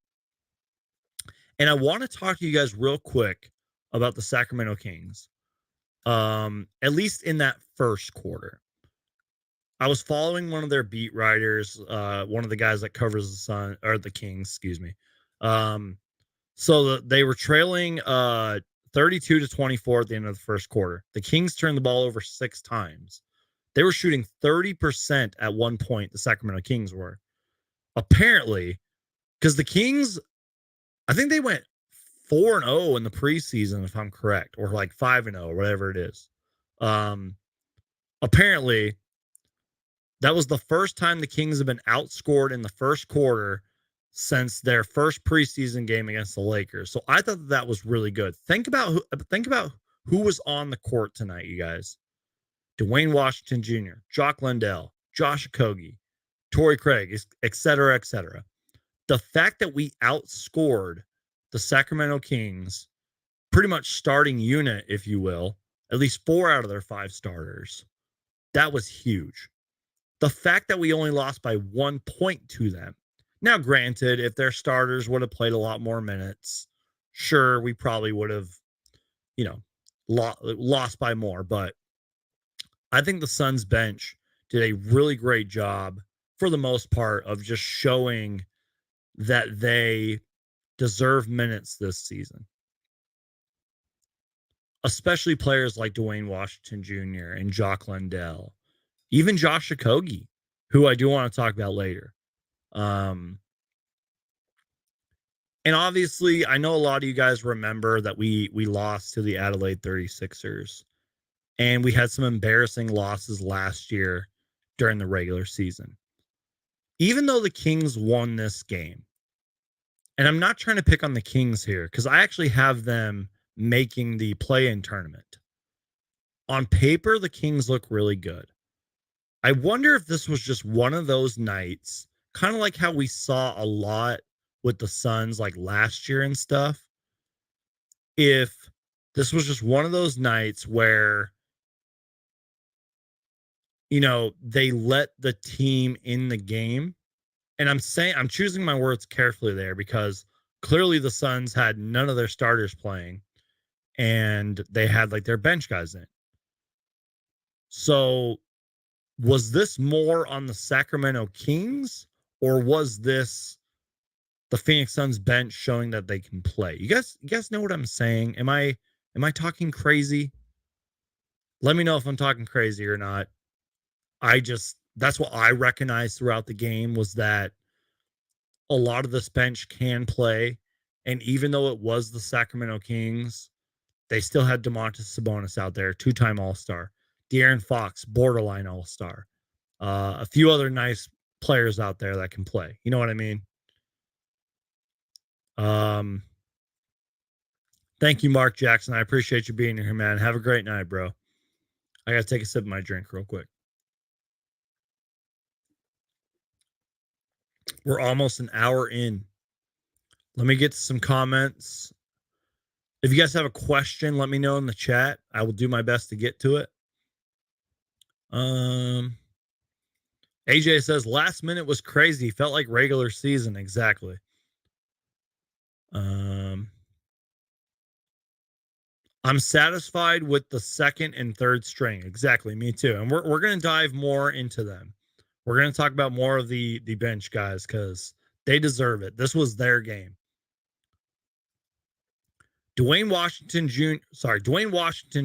And I want to talk to you guys real quick about the Sacramento Kings. At least in that first quarter. I was following one of their beat writers, one of the guys that covers the Sun or the Kings, excuse me. So they were trailing 32-24 at the end of the first quarter. The Kings turned the ball over 6 times. They were shooting 30% at one point, the Sacramento Kings were. Apparently, because the Kings, I think they went 4-0 in the preseason, if I'm correct, or like 5-0, whatever it is. Apparently, that was the first time the Kings have been outscored in the first quarter since their first preseason game against the Lakers. So I thought that was really good. Think about who was on the court tonight, you guys. Dwayne Washington Jr., Jock Landale, Josh Okogie, Torrey Craig, et cetera, et cetera. The fact that we outscored the Sacramento Kings, pretty much starting unit, if you will, at least 4 out of their 5 starters, that was huge. The fact that we only lost by 1 point to them. Now, granted, if their starters would have played a lot more minutes, sure, we probably would have, lost by more. But I think the Suns bench did a really great job, for the most part, of just showing that they deserve minutes this season. Especially players like Dwayne Washington Jr. and Jock Landale. Even Josh Okogie, who I do want to talk about later. And obviously, I know a lot of you guys remember that we lost to the Adelaide 36ers. And we had some embarrassing losses last year during the regular season. Even though the Kings won this game, and I'm not trying to pick on the Kings here, because I actually have them making the play-in tournament. On paper, the Kings look really good. I wonder if this was just one of those nights, kind of like how we saw a lot with the Suns like last year and stuff. If this was just one of those nights where, they let the team in the game. And I'm choosing my words carefully there, because clearly the Suns had none of their starters playing and they had like their bench guys in. So was this more on the Sacramento Kings, or was this the Phoenix Suns bench showing that they can play? You guys know what I'm saying? Am I talking crazy? Let me know if I'm talking crazy or not. That's what I recognized throughout the game, was that a lot of this bench can play. And even though it was the Sacramento Kings, they still had Domantas Sabonis out there, 2-time All-Star. De'Aaron Fox, borderline All-Star. A few other nice players out there that can play. You know what I mean? Thank you, Mark Jackson. I appreciate you being here, man. Have a great night, bro. I got to take a sip of my drink real quick. We're almost an hour in. Let me get to some comments. If you guys have a question, let me know in the chat. I will do my best to get to it. AJ says last minute was crazy. Felt like regular season. Exactly. I'm satisfied with the second and third string. Exactly. Me too. And we're going to dive more into them. We're going to talk about more of the bench guys because they deserve it. This was their game. Dwayne Washington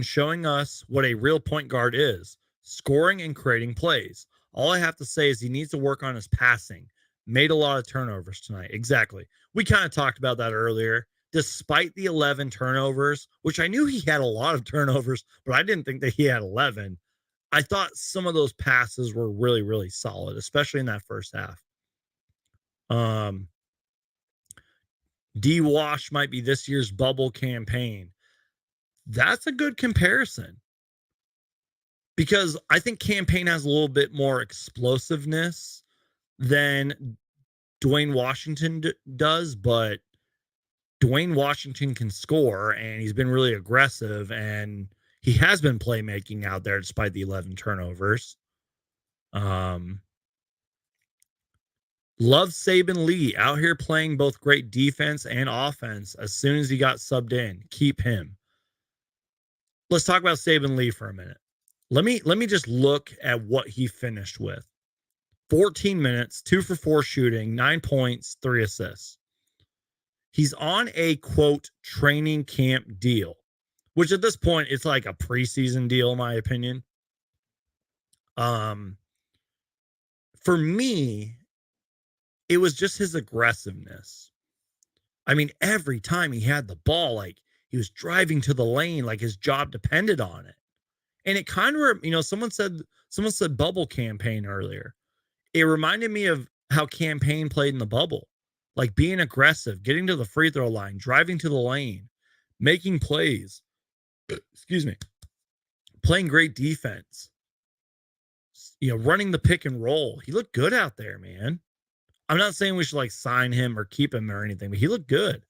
showing us what a real point guard is, scoring and creating plays. All I have to say is he needs to work on his passing. Made a lot of turnovers tonight. Exactly. We kind of talked about that earlier. Despite the 11 turnovers, which I knew he had a lot of turnovers, but I didn't think that he had 11. I thought some of those passes were really, really solid, especially in that first half. D-Wash might be this year's bubble campaign. That's a good comparison because I think campaign has a little bit more explosiveness than Dwayne Washington does, but Dwayne Washington can score and he's been really aggressive and he has been playmaking out there despite the 11 turnovers. Love Saban Lee out here playing both great defense and offense as soon as he got subbed in. Keep him. Let's talk about Saban Lee for a minute. Let me just look at what he finished with. 14 minutes, 2 for 4 shooting, 9 points, 3 assists. He's on a, quote, training camp deal, which at this point, it's like a preseason deal, in my opinion. For me, it was just his aggressiveness. I mean, every time he had the ball, like he was driving to the lane, like his job depended on it. And it kind of, someone said bubble campaign earlier. It reminded me of how campaign played in the bubble, like being aggressive, getting to the free throw line, driving to the lane, making plays, excuse me, playing great defense, running the pick and roll. He looked good out there, man. I'm not saying we should like sign him or keep him or anything, but he looked good.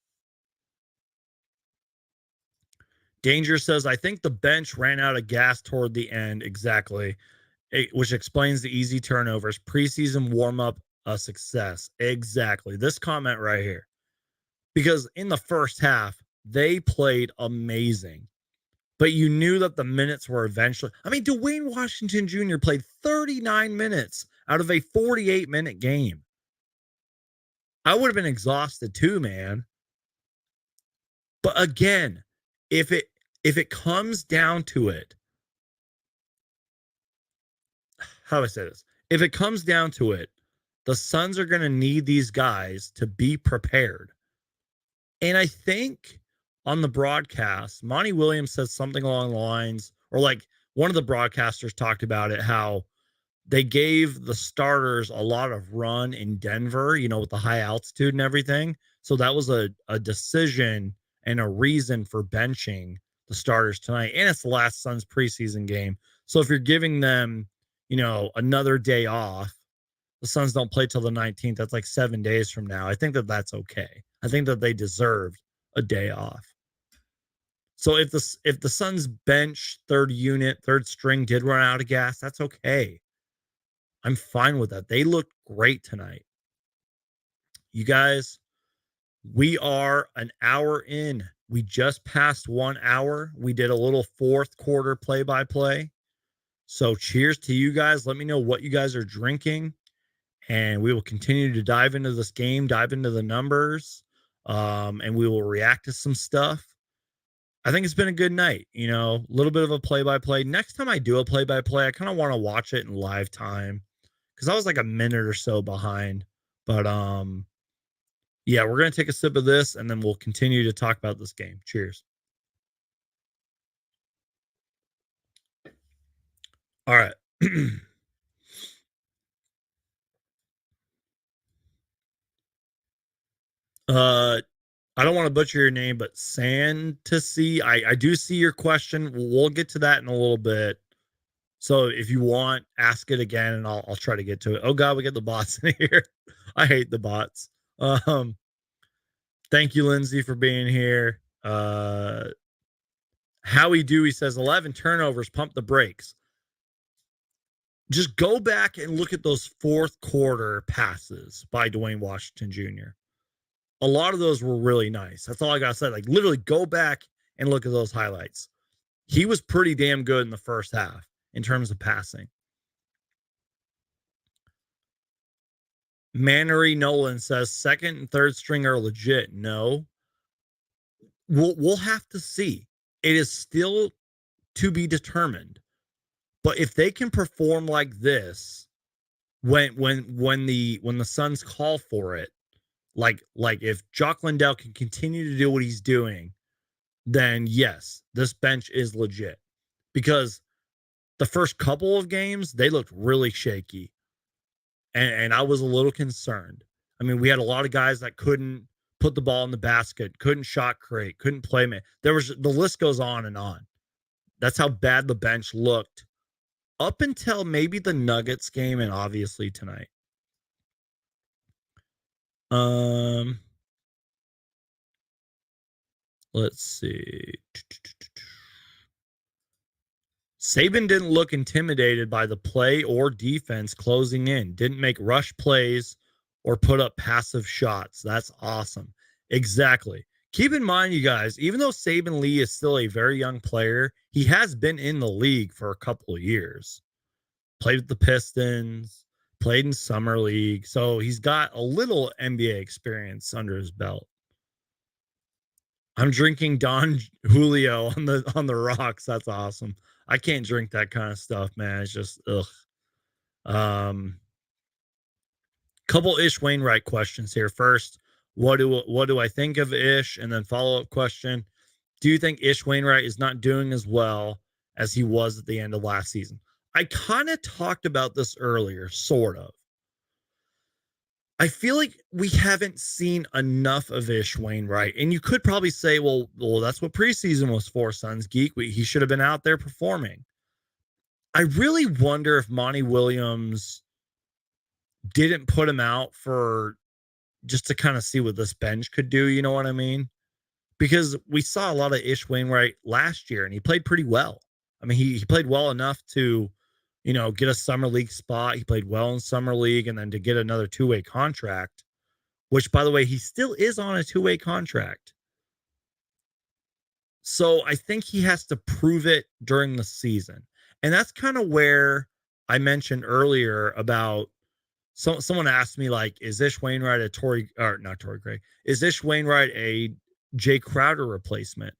Danger says, I think the bench ran out of gas toward the end. Exactly. Which explains the easy turnovers. Preseason warm-up, a success. Exactly. This comment right here. Because in the first half, they played amazing. But you knew that the minutes were eventually... I mean, Dwayne Washington Jr. played 39 minutes out of a 48-minute game. I would have been exhausted too, man. But again, if it comes down to it, how do I say this? If it comes down to it, the Suns are going to need these guys to be prepared. And I think on the broadcast, Monty Williams said something along the lines, or like one of the broadcasters talked about it, how they gave the starters a lot of run in Denver, with the high altitude and everything. So that was a decision and a reason for benching the starters tonight. And it's the last Suns preseason game. So if you're giving them, another day off, the Suns don't play till the 19th. That's like 7 days from now. I think that that's okay. I think that they deserved a day off. So if the Suns bench third string did run out of gas, that's okay. I'm fine with that. They looked great tonight. You guys, we are an hour in. We just passed 1 hour. We did a little fourth quarter play-by-play. So cheers to you guys. Let me know what you guys are drinking. And we will continue to dive into this game, dive into the numbers, and we will react to some stuff. I think it's been a good night, a little bit of a play-by-play. Next time I do a play-by-play, I kind of want to watch it in live time because I was like a minute or so behind. But yeah, we're going to take a sip of this, and then we'll continue to talk about this game. Cheers. All right. I don't want to butcher your name, but Santasy, I do see your question. We'll get to that in a little bit. So if you want, ask it again, and I'll try to get to it. Oh God, we get the bots in here. I hate the bots. Thank you, Lindsay, for being here. Howie Dewey says 11 turnovers, pump the brakes. Just go back and look at those fourth quarter passes by Dwayne Washington Jr. A lot of those were really nice. That's all I got to say. Like, literally go back and look at those highlights. He was pretty damn good in the first half in terms of passing. Mannery Nolan says second and third string are legit. No. We'll have to see. It is still to be determined. But if they can perform like this when the Suns call for it, like if Jock Landale can continue to do what he's doing, then yes, this bench is legit. Because the first couple of games, they looked really shaky. And I was a little concerned. I mean, we had a lot of guys that couldn't put the ball in the basket, couldn't shot create, couldn't play man. The list goes on and on. That's how bad the bench looked up until maybe the Nuggets game and obviously tonight. Let's see. Saban didn't look intimidated by the play or defense closing in. Didn't make rush plays or put up passive shots. That's awesome. Exactly. Keep in mind, you guys, even though Saban Lee is still a very young player, he has been in the league for a couple of years. Played with the Pistons, played in Summer League. So he's got a little NBA experience under his belt. I'm drinking Don Julio on the rocks. That's awesome. I can't drink that kind of stuff, man. It's just ugh. Couple Ish Wainwright questions here. First, what do I think of Ish? And then follow-up question: do you think Ish Wainwright is not doing as well as he was at the end of last season? I kind of talked about this earlier, sort of. I feel like we haven't seen enough of Ish Wainwright. And you could probably say, well, that's what preseason was for, Suns Geek. He should have been out there performing. I really wonder if Monty Williams didn't put him out for just to kind of see what this bench could do. You know what I mean? Because we saw a lot of Ish Wainwright last year, and he played pretty well. I mean, he played well enough to, get a summer league spot. He played well in summer league, and then to get another two-way contract, which, by the way, he still is on a two-way contract. So I think he has to prove it during the season. And that's kind of where I mentioned earlier about someone asked me, like, is Ish Wainwright is Ish Wainwright a Jay Crowder replacement?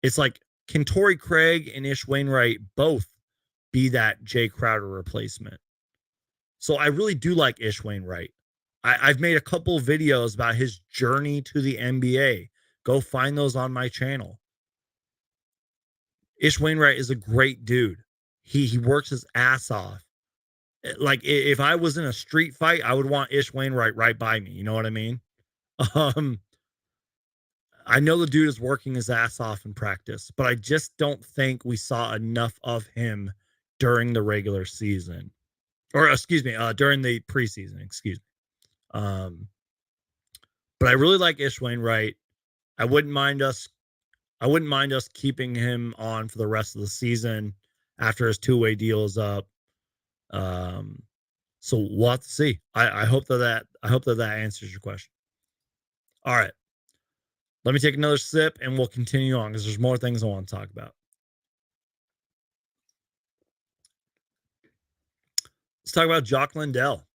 It's like, can Torrey Craig and Ish Wainwright both be that Jay Crowder replacement? So I really do like Ish Wainwright. I've made a couple of videos about his journey to the NBA. Go find those on my channel. Ish Wainwright is a great dude. He works his ass off. Like, if I was in a street fight, I would want Ish Wainwright right by me. You know what I mean? I know the dude is working his ass off in practice, but I just don't think we saw enough of him during the regular season. Or, during the preseason, But I really like Ish Wainwright. I wouldn't mind us keeping him on for the rest of the season after his two-way deal is up. So we'll have to see. I hope that answers your question. All right. Let me take another sip and we'll continue on because there's more things I want to talk about. Let's talk about Jock Landale.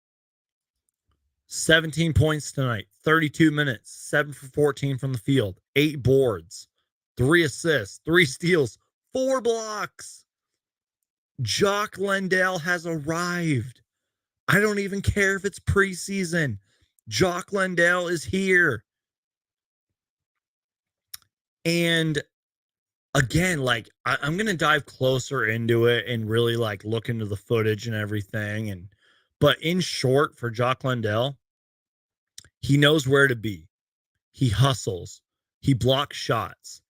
17 points tonight, 32 minutes, 7 for 14 from the field, 8 boards, 3 assists, 3 steals, 4 blocks. Jock Landale has arrived. I don't even care if it's preseason. Jock Landale is here. And again, like, I'm going to dive closer into it and really like look into the footage and everything. But in short, for Jock Landale, he knows where to be. He hustles. He blocks shots.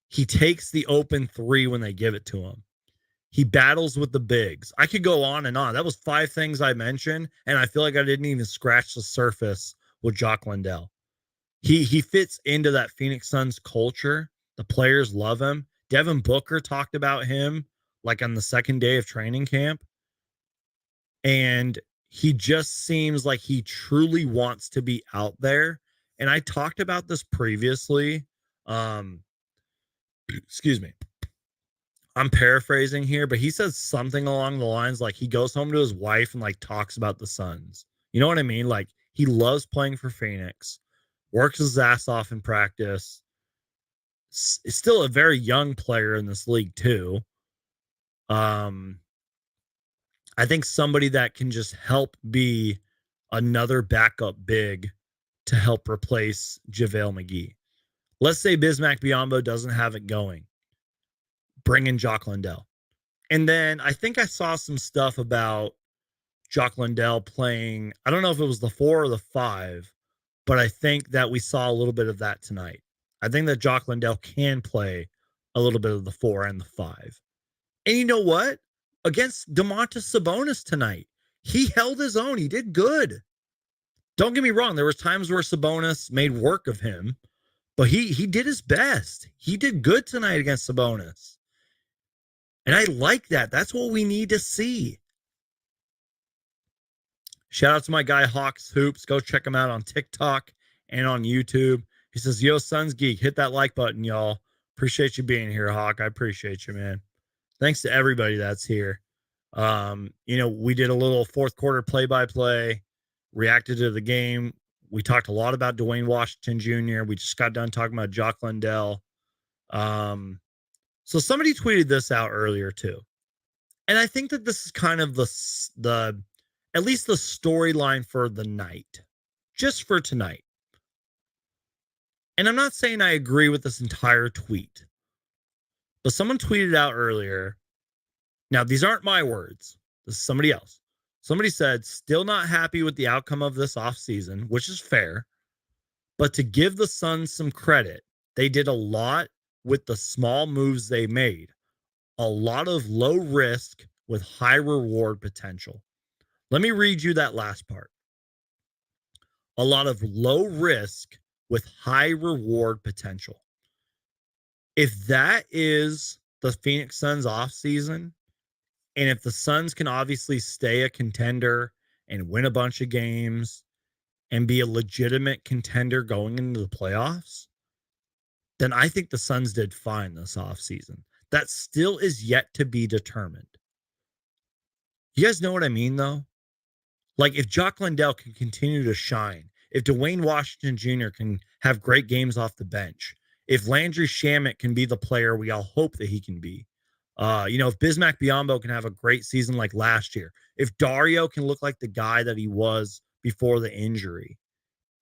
He takes the open three when they give it to him. He battles with the bigs. I could go on and on. That was 5 things I mentioned, and I feel like I didn't even scratch the surface with Jock Landale. He fits into that Phoenix Suns culture. The players love him. Devin Booker talked about him like on the second day of training camp. And he just seems like he truly wants to be out there. And I talked about this previously. Excuse me. I'm paraphrasing here, but he says something along the lines like he goes home to his wife and like talks about the Suns. You know what I mean? Like he loves playing for Phoenix, works his ass off in practice. Is still a very young player in this league too. I think somebody that can just help be another backup big to help replace JaVale McGee. Let's say Bismack Biyombo doesn't have it going. Bring in Jock Landale. And then I think I saw some stuff about Jock Landale playing, I don't know if it was the 4 or the 5, but I think that we saw a little bit of that tonight. I think that Jock Landale can play a little bit of the 4 and the 5. And you know what? Against Domantas Sabonis tonight, he held his own. He did good. Don't get me wrong. There was times where Sabonis made work of him, but he did his best. He did good tonight against Sabonis. And I like that. That's what we need to see. Shout out to my guy Hawks Hoops. Go check him out on TikTok and on YouTube. He says, yo, Suns Geek, hit that like button, y'all. Appreciate you being here, Hawk. I appreciate you, man. Thanks to everybody that's here. We did a little fourth quarter play-by-play, reacted to the game. We talked a lot about Dwayne Washington Jr. We just got done talking about Jock Landale. So somebody tweeted this out earlier too. And I think that this is kind of the at least the storyline for the night, just for tonight. And I'm not saying I agree with this entire tweet, but someone tweeted out earlier. Now, these aren't my words. This is somebody else. Somebody said, still not happy with the outcome of this offseason, which is fair. But to give the Suns some credit, they did a lot with the small moves they made. A lot of low risk with high reward potential. Let me read you that last part. A lot of low risk with high reward potential. If that is the Phoenix Suns offseason, and if the Suns can obviously stay a contender and win a bunch of games and be a legitimate contender going into the playoffs, then I think the Suns did fine this offseason. That still is yet to be determined. You guys know what I mean, though? Like, if Jock Landale can continue to shine, if Dwayne Washington Jr. can have great games off the bench, if Landry Shamet can be the player we all hope that he can be, if Bismack Biyombo can have a great season like last year, if Dario can look like the guy that he was before the injury,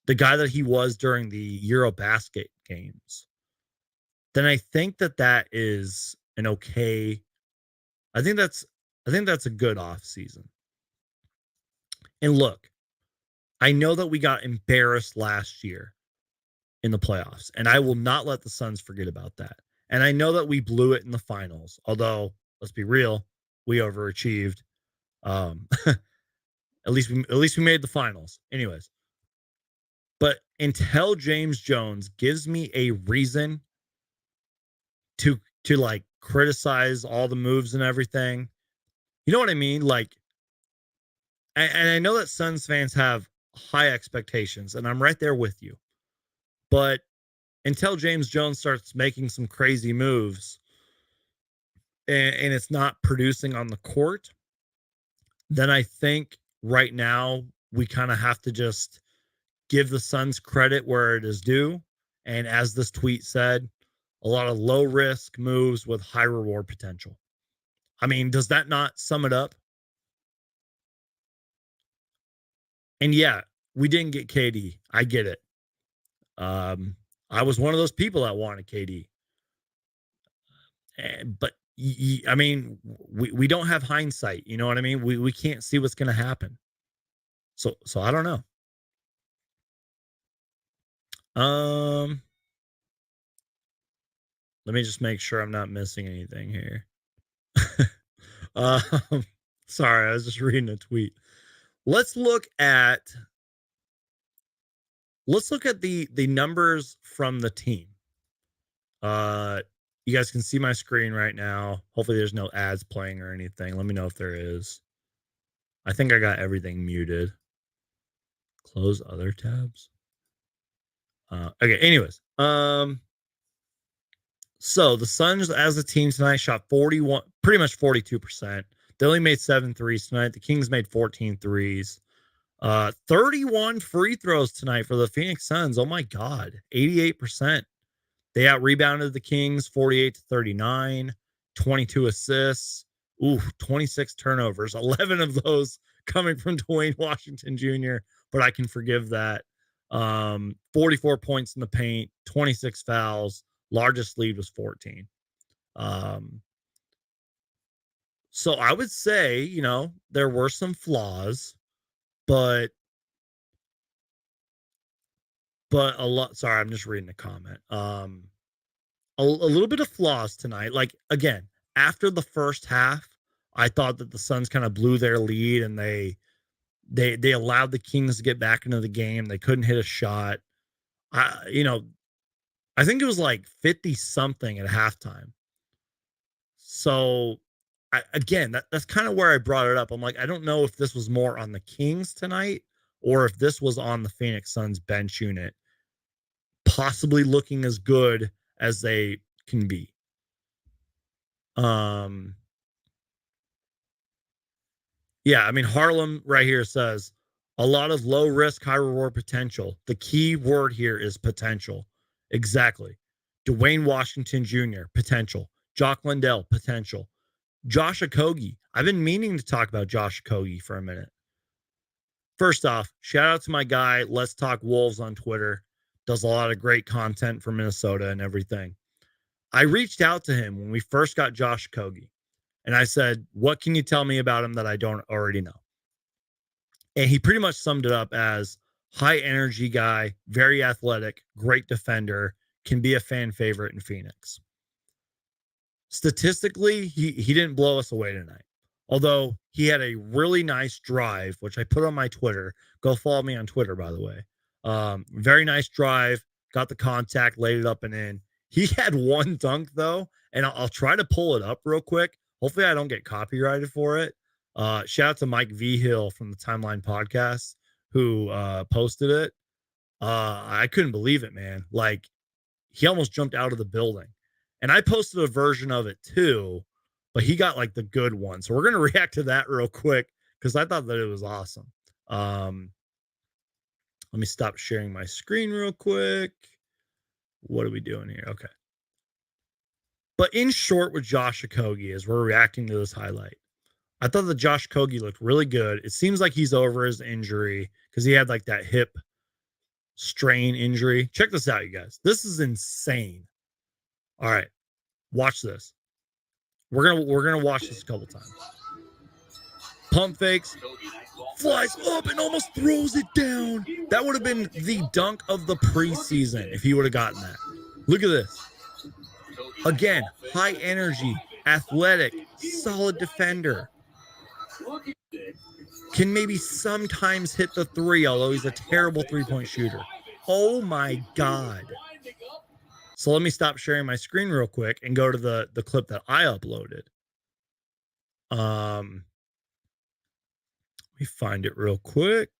the guy that he was during the Eurobasket games, then I think that is an okay. I think that's a good off season. And look, I know that we got embarrassed last year in the playoffs, and I will not let the Suns forget about that. And I know that we blew it in the finals, although let's be real, we overachieved. At least we made the finals. Anyways, but until James Jones gives me a reason to like criticize all the moves and everything, you know what I mean? Like, and I know that Suns fans have high expectations, and I'm right there with you. But until James Jones starts making some crazy moves and it's not producing on the court, then I think right now we kind of have to just give the Suns credit where it is due. And as this tweet said, a lot of low risk moves with high reward potential. I mean, does that not sum it up? And yeah, we didn't get KD. I get it. I was one of those people that wanted KD. But I mean, we don't have hindsight. You know what I mean? We can't see what's going to happen. So I don't know. Let me just make sure I'm not missing anything here. Sorry, I was just reading a tweet. Let's look at the numbers from the team. You guys can see my screen right now. Hopefully there's no ads playing or anything. Let me know if there is. I think I got everything muted. Close other tabs. Okay, anyways. So the Suns as a team tonight shot 41, pretty much 42%. They only made 7 threes tonight. The Kings made 14 threes. 31 free throws tonight for the Phoenix Suns. Oh my God, 88%. They out rebounded the Kings 48-39, 22 assists. 26 turnovers, 11 of those coming from Dwayne Washington Jr., but I can forgive that. 44 points in the paint, 26 fouls. Largest lead was 14. So I would say, there were some flaws, but a lot. Sorry, I'm just reading the comment. A little bit of flaws tonight. Like, again, after the first half, I thought that the Suns kind of blew their lead and they allowed the Kings to get back into the game. They couldn't hit a shot. I think it was like 50 something at halftime. So that's kind of where I brought it up. I'm like, I don't know if this was more on the Kings tonight or if this was on the Phoenix Suns bench unit, possibly looking as good as they can be. Yeah, I mean, Harlem right here says a lot of low risk, high reward potential. The key word here is potential. Exactly. Dwayne Washington Jr., potential. Jock Lindell, potential. Josh Okogie. I've been meaning to talk about Josh Okogie for a minute. First off, shout out to my guy, Let's Talk Wolves on Twitter. Does a lot of great content for Minnesota and everything. I reached out to him when we first got Josh Okogie. And I said, what can you tell me about him that I don't already know? And he pretty much summed it up as high energy guy, very athletic, great defender, can be a fan favorite in Phoenix. Statistically, he didn't blow us away tonight. Although he had a really nice drive, which I put on my Twitter. Go follow me on Twitter, by the way. Very nice drive, got the contact, laid it up and in. He had one dunk, though, and I'll try to pull it up real quick. Hopefully I don't get copyrighted for it. Shout out to Mike V. Hill from the Timeline Podcast who posted it. I couldn't believe it, man. Like, he almost jumped out of the building. And I posted a version of it too, but he got like the good one. So we're going to react to that real quick because I thought that it was awesome. Let me stop sharing my screen real quick. What are we doing here? Okay. But in short, with Josh Okogie, as we're reacting to this highlight, I thought that Josh Okogie looked really good. It seems like he's over his injury because he had like that hip strain injury. Check this out, you guys. This is insane. All right, watch this. We're gonna watch this a couple times. Pump fakes, flies up and almost throws it down. That would have been the dunk of the preseason if he would have gotten that. Look at this. Again, high energy, athletic, solid defender. Can maybe sometimes hit the three, although he's a terrible three-point shooter. Oh my God. So let me stop sharing my screen real quick and go to the clip that I uploaded. Let me find it real quick.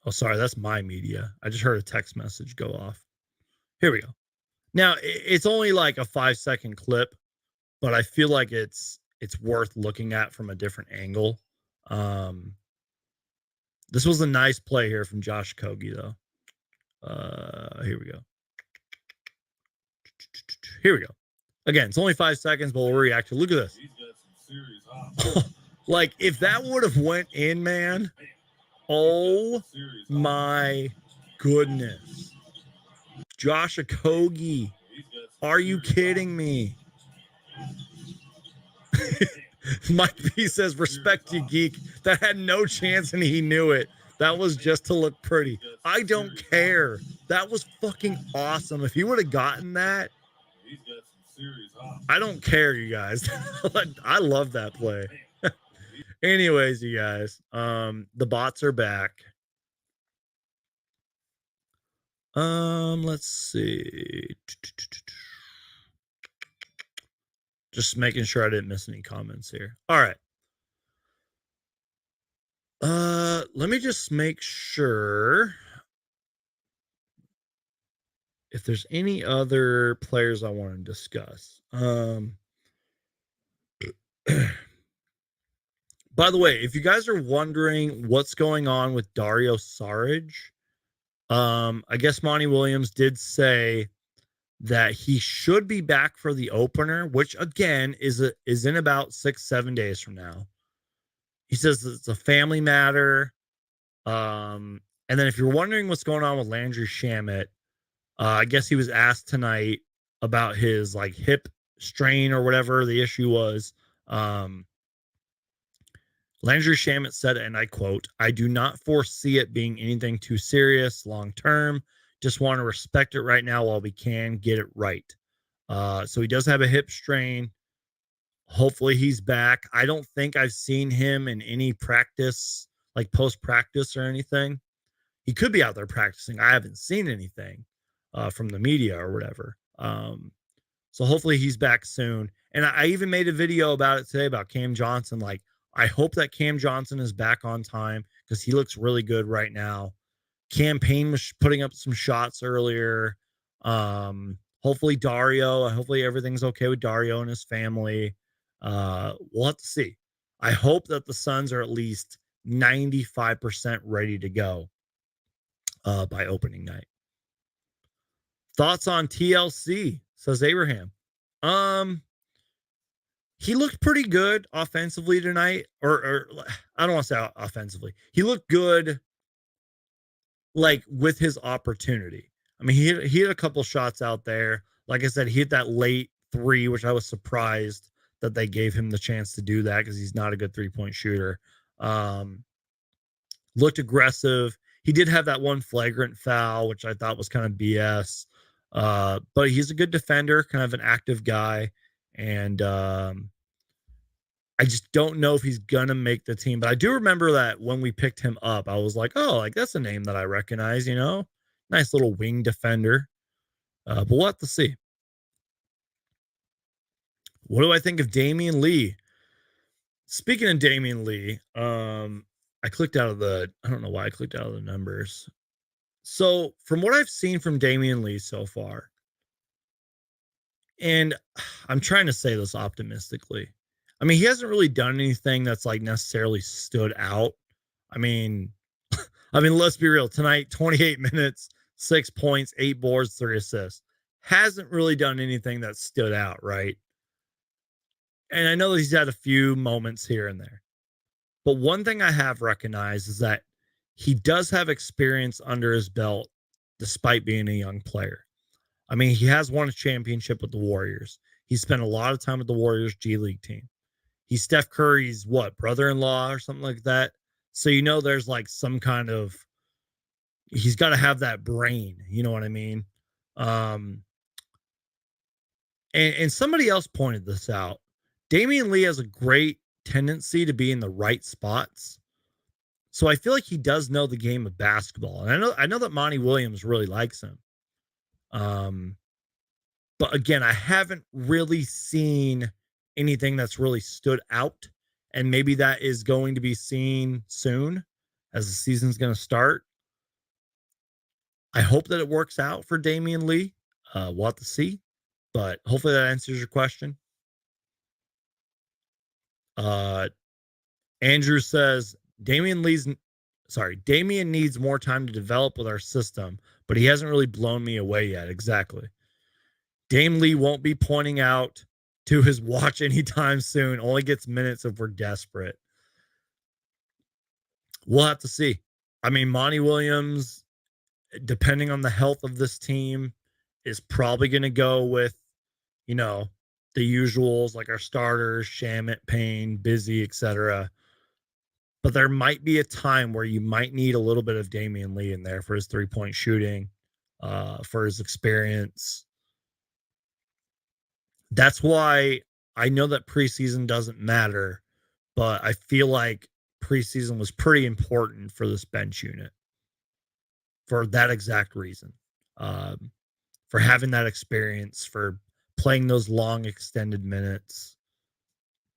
Oh, sorry, that's my media. I just heard a text message go off. Here we go. Now, it's only like a 5-second clip, but I feel like it's worth looking at from a different angle. This was a nice play here from Josh Okogie, though. Here we go. Here we go. Again, it's only 5 seconds, but we'll react to it. Look at this. Like, if that would have went in, man, oh my goodness. Josh Okogie, are you kidding me? Mike B says, respect you, geek. That had no chance and he knew it. That was just to look pretty. I don't care. That was fucking awesome. If he would have gotten that, I don't care, you guys. I love that play. Anyways, you guys, the bots are back. Let's see. Just making sure I didn't miss any comments here. All right. Let me just make sure if there's any other players I want to discuss. By the way, if you guys are wondering what's going on with Dario Saric, I guess Monty Williams did say that he should be back for the opener, which again is in about 6-7 days from now. He says it's a family matter. And then if you're wondering what's going on with Landry Shamet, I guess he was asked tonight about his like hip strain or whatever the issue was. Landry Shamet said, and I quote, "I do not foresee it being anything too serious long term. Just want to respect it right now while we can get it right." So he does have a hip strain. Hopefully he's back. I don't think I've seen him in any practice, like post practice or anything. He could be out there practicing. I haven't seen anything from the media or whatever. So hopefully he's back soon. And I even made a video about it today about Cam Johnson. Like, I hope that Cam Johnson is back on time because he looks really good right now. Cam Payne was putting up some shots earlier. Hopefully everything's okay with Dario and his family. We'll have to see. I hope that the Suns are at least 95% ready to go by opening night. Thoughts on TLC, says Abraham. He looked pretty good offensively tonight, or I don't want to say offensively. He looked good, like with his opportunity. I mean, he hit a couple shots out there. Like I said, he hit that late 3, which I was surprised that they gave him the chance to do that because he's not a good 3-point shooter. Looked aggressive. He did have that one flagrant foul, which I thought was kind of BS. But he's a good defender, kind of an active guy. And I just don't know if he's going to make the team. But I do remember that when we picked him up, I was like, oh, like that's a name that I recognize, Nice little wing defender. But we'll have to see. What do I think of Damian Lee? Speaking of Damian Lee, I clicked out of I don't know why I clicked out of the numbers. So from what I've seen from Damian Lee so far, and I'm trying to say this optimistically, I mean, he hasn't really done anything that's like necessarily stood out. I mean, let's be real. Tonight, 28 minutes, 6 points, 8 boards, 3 assists. Hasn't really done anything that stood out, right? And I know that he's had a few moments here and there. But one thing I have recognized is that he does have experience under his belt despite being a young player. I mean, he has won a championship with the Warriors. He spent a lot of time with the Warriors G League team. He's Steph Curry's brother-in-law or something like that. So there's like some kind of, he's got to have that brain, you know what I mean? And somebody else pointed this out. Damian Lee has a great tendency to be in the right spots. So I feel like he does know the game of basketball. And I know that Monty Williams really likes him. But again, I haven't really seen anything that's really stood out. And maybe that is going to be seen soon as the season's going to start. I hope that it works out for Damian Lee. We'll have to see. But hopefully that answers your question. Andrew says, Damian needs more time to develop with our system, but he hasn't really blown me away yet. Exactly. Dame Lee won't be pointing out to his watch anytime soon. Only gets minutes if we're desperate. We'll have to see. I mean, Monty Williams, depending on the health of this team, is probably going to go with, the usuals like our starters, Shamet, Payne, Busy, etc. But there might be a time where you might need a little bit of Damian Lee in there for his 3-point shooting, for his experience. That's why I know that preseason doesn't matter, but I feel like preseason was pretty important for this bench unit for that exact reason. For having that experience, for playing those long extended minutes,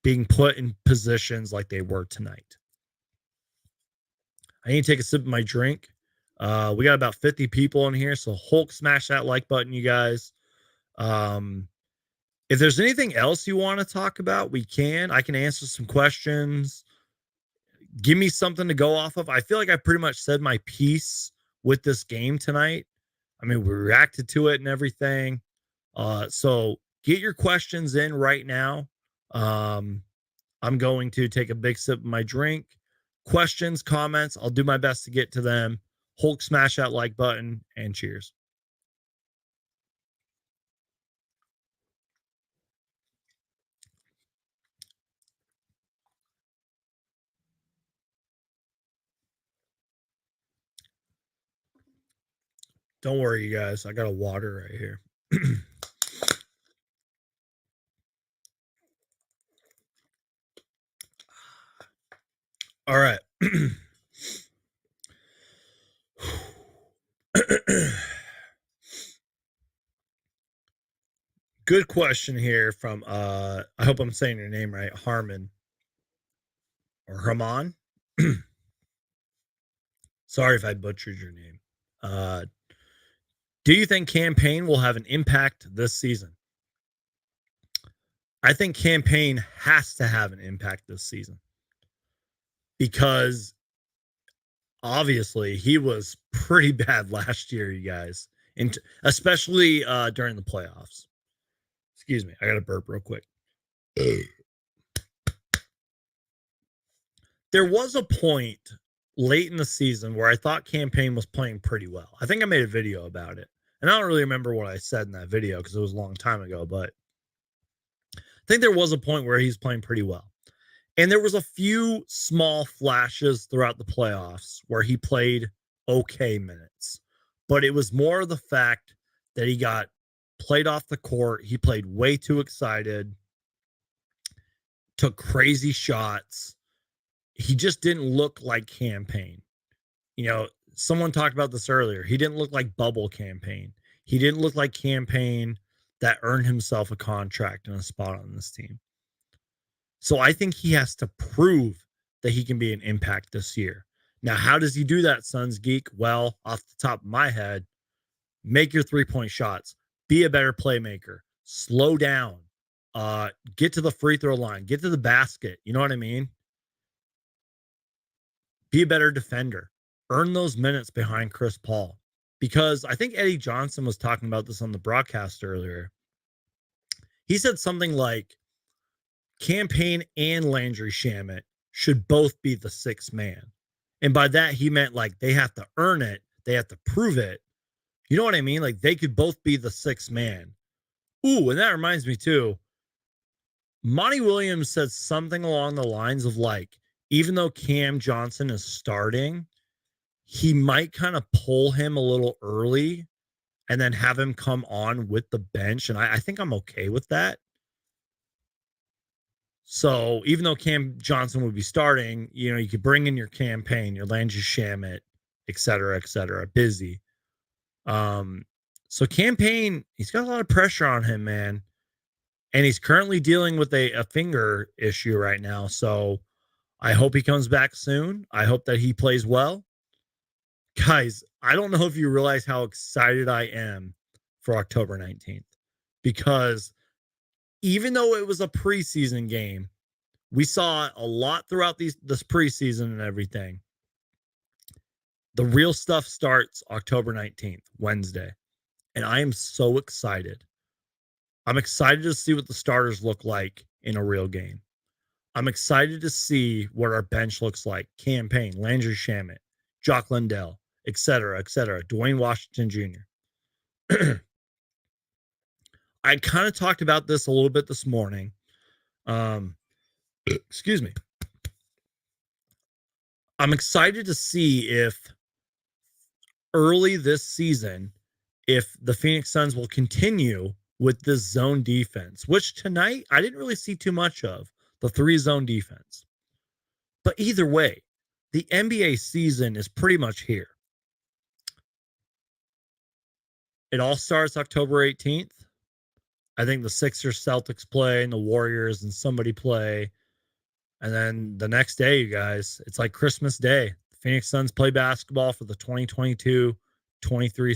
being put in positions like they were tonight. I need to take a sip of my drink. We got about 50 people in here, so Hulk smash that like button, you guys. If there's anything else you want to talk about, we can. I can answer some questions. Give me something to go off of. I feel like I pretty much said my piece with this game tonight. I mean, we reacted to it and everything. So get your questions in right now. I'm going to take a big sip of my drink. Questions, comments, I'll do my best to get to them. Hulk smash that like button and cheers. Don't worry, you guys. I got a water right here. All right. Good question here from I hope I'm saying your name right, Harmon or Herman. Sorry if I butchered your name. Do you think campaign will have an impact this season? I think campaign has to have an impact this season because obviously he was pretty bad last year, you guys, and especially during the playoffs. Excuse me, I got to burp real quick. There was a point late in the season where I thought campaign was playing pretty well. I think I made a video about it, and I don't really remember what I said in that video because it was a long time ago, but I think there was a point where he's playing pretty well. And there was a few small flashes throughout the playoffs where he played okay minutes. But it was more of the fact that he got played off the court. He played way too excited, took crazy shots. He just didn't look like campaign. You know, someone talked about this earlier. He didn't look like bubble campaign. He didn't look like campaign that earned himself a contract and a spot on this team. So I think he has to prove that he can be an impact this year. Now, how does he do that, Suns Geek? Well, off the top of my head, make your three-point shots. Be a better playmaker. Slow down. Get to the free throw line. Get to the basket. You know what I mean? Be a better defender. Earn those minutes behind Chris Paul. Because I think Eddie Johnson was talking about this on the broadcast earlier. He said something like, campaign and Landry Shamet should both be the sixth man. And by that, he meant like they have to earn it. They have to prove it. You know what I mean? Like they could both be the sixth man. Ooh, and that reminds me too. Monty Williams said something along the lines of like, even though Cam Johnson is starting, he might kind of pull him a little early and then have him come on with the bench. And I think I'm okay with that. So even though Cam Johnson would be starting, you know, you could bring in your campaign, your Landry Shamet, et cetera, busy. So campaign, he's got a lot of pressure on him, man. And he's currently dealing with a finger issue right now. So I hope he comes back soon. I hope that he plays well. Guys, I don't know if you realize how excited I am for October 19th because even though it was a preseason game, we saw a lot throughout this preseason and everything. The real stuff starts October 19th, Wednesday. And I am so excited. I'm excited to see what the starters look like in a real game. I'm excited to see what our bench looks like. Campaign, Landry Shamet, Jock Lindell, et cetera, Dwayne Washington Jr. I kind of talked about this a little bit this morning. Excuse me. I'm excited to see if early this season, if the Phoenix Suns will continue with this zone defense, which tonight I didn't really see too much of, the 3-zone defense. But either way, the NBA season is pretty much here. It all starts October 18th. I think the Sixers, Celtics play, and the Warriors and somebody play. And then the next day, you guys, it's like Christmas Day. The Phoenix Suns play basketball for the 2022-23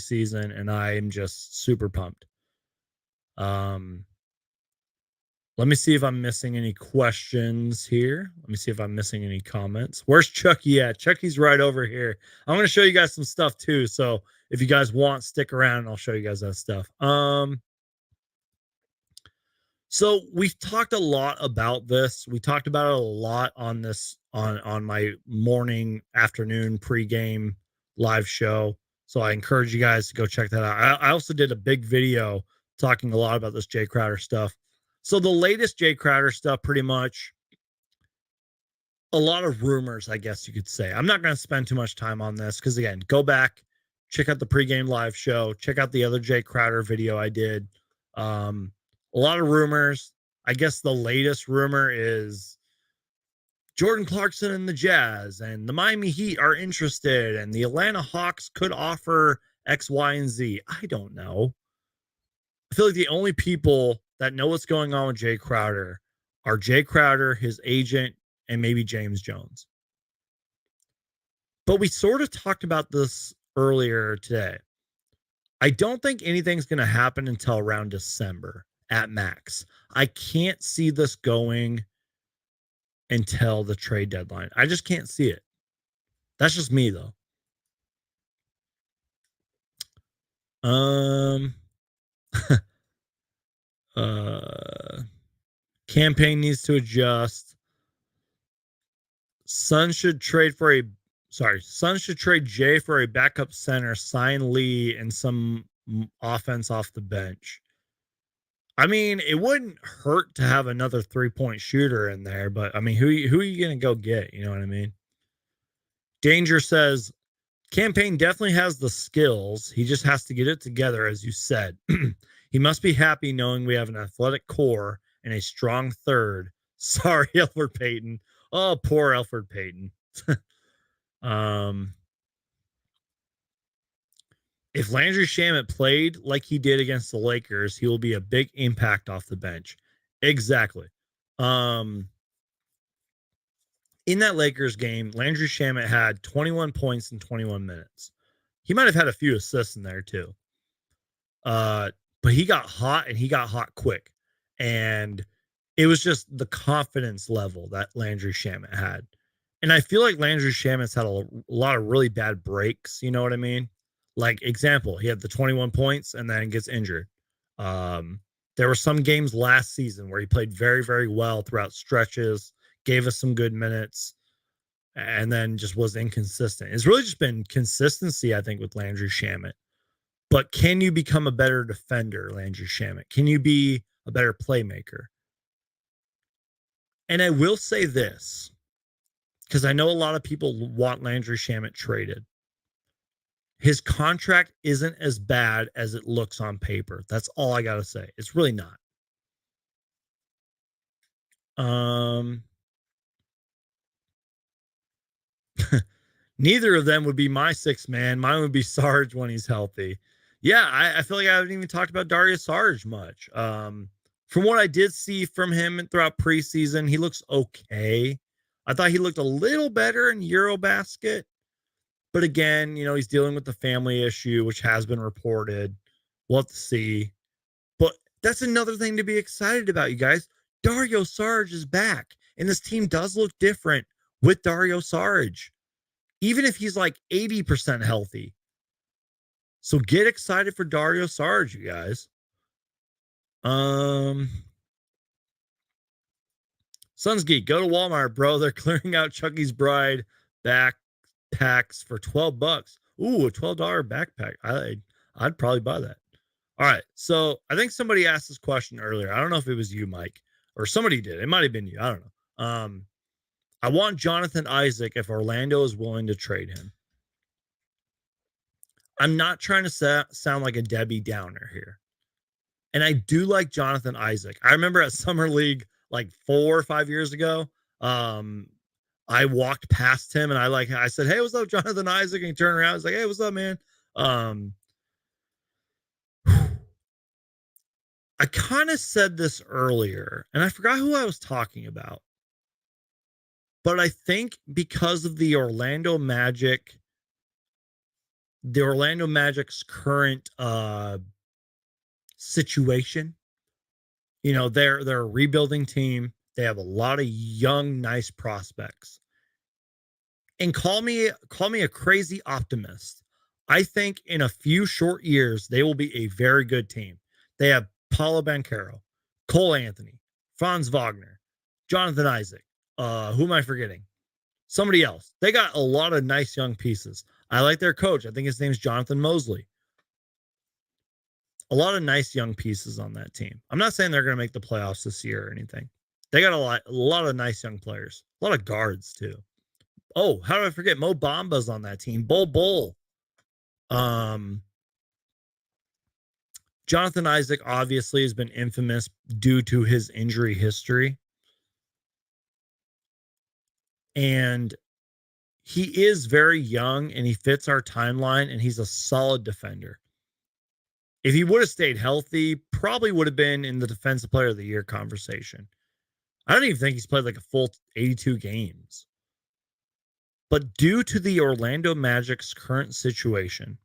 season, and I am just super pumped. Let me see if I'm missing any questions here. Let me see if I'm missing any comments. Where's Chucky at? Chucky's right over here. I'm going to show you guys some stuff too. So if you guys want, stick around and I'll show you guys that stuff. So we've talked a lot about this. We talked about it a lot on this, on my morning, afternoon, pregame live show. So I encourage you guys to go check that out. I also did a big video talking a lot about this Jay Crowder stuff. So the latest Jay Crowder stuff, pretty much a lot of rumors, I guess you could say. I'm not going to spend too much time on this because, again, go back, check out the pregame live show, check out the other Jay Crowder video I did. A lot of rumors. I guess the latest rumor is Jordan Clarkson and the Jazz and the Miami Heat are interested and the Atlanta Hawks could offer X, Y, and Z. I don't know. I feel like the only people that know what's going on with Jay Crowder are Jay Crowder, his agent, and maybe James Jones. But we sort of talked about this earlier today. I don't think anything's going to happen until around December at max. I can't see this going until the trade deadline. I just can't see it. That's just me, though. Campaign needs to adjust. Suns should trade Jay for a backup center, sign Lee, and some offense off the bench. I mean, it wouldn't hurt to have another 3-point shooter in there, but I mean, who are you going to go get? You know what I mean? Danger says, Campaign definitely has the skills. He just has to get it together, as you said. He must be happy knowing we have an athletic core and a strong third. Sorry, Elfrid Payton. Oh, poor Elfrid Payton. If Landry Shamet played like he did against the Lakers, he will be a big impact off the bench. Exactly. In that Lakers game, Landry Shamet had 21 points in 21 minutes. He might have had a few assists in there too. But he got hot and he got hot quick. And it was just the confidence level that Landry Shamet had. And I feel like Landry Shamet's had a lot of really bad breaks. You know what I mean? Like, example, he had the 21 points and then gets injured. There were some games last season where he played very, very well throughout stretches, gave us some good minutes, and then just was inconsistent. It's really just been consistency, I think, with Landry Shamet. But can you become a better defender, Landry Shamet? Can you be a better playmaker? And I will say this, because I know a lot of people want Landry Shamet traded. His contract isn't as bad as it looks on paper. That's all I got to say. It's really not. Neither of them would be my sixth man. Mine would be Sarge when he's healthy. Yeah, I feel like I haven't even talked about Dario Sarge much. From what I did see from him throughout preseason, he looks okay. I thought he looked a little better in Eurobasket. But again, you know, he's dealing with the family issue, which has been reported. We'll have to see. But that's another thing to be excited about, you guys. Dario Sarge is back. And this team does look different with Dario Sarge. Even if he's like 80% healthy. So get excited for Dario Sarge, you guys. Suns Geek, go to Walmart, bro. They're clearing out Chucky's Bride backpacks for $12. Ooh, a $12 backpack. I'd probably buy that. All right. So I think somebody asked this question earlier. I don't know if it was you, Mike, or somebody did. It might have been you. I don't know. I want Jonathan Isaac if Orlando is willing to trade him. I'm not trying to sound like a Debbie Downer here. And I do like Jonathan Isaac. I remember at Summer League like 4 or 5 years ago, I walked past him and I said, "Hey, what's up, Jonathan Isaac?" And he turned around. I was like, "Hey, what's up, man?" I kind of said this earlier, and I forgot who I was talking about. But I think because of the Orlando Magic's current situation, they're a rebuilding team. They have a lot of young, nice prospects. And call me a crazy optimist. I think in a few short years, they will be a very good team. They have Paulo Banchero, Cole Anthony, Franz Wagner, Jonathan Isaac. Who am I forgetting? Somebody else. They got a lot of nice young pieces. I like their coach. I think his name's Jonathan Mosley. A lot of nice young pieces on that team. I'm not saying they're going to make the playoffs this year or anything. They got a lot of nice young players. A lot of guards too. Oh, how did I forget? Mo Bamba's on that team. Bull. Jonathan Isaac obviously has been infamous due to his injury history. And he is very young and he fits our timeline and he's a solid defender. If he would have stayed healthy, probably would have been in the Defensive Player of the Year conversation. I don't even think he's played like a full 82 games. But due to the Orlando Magic's current situation,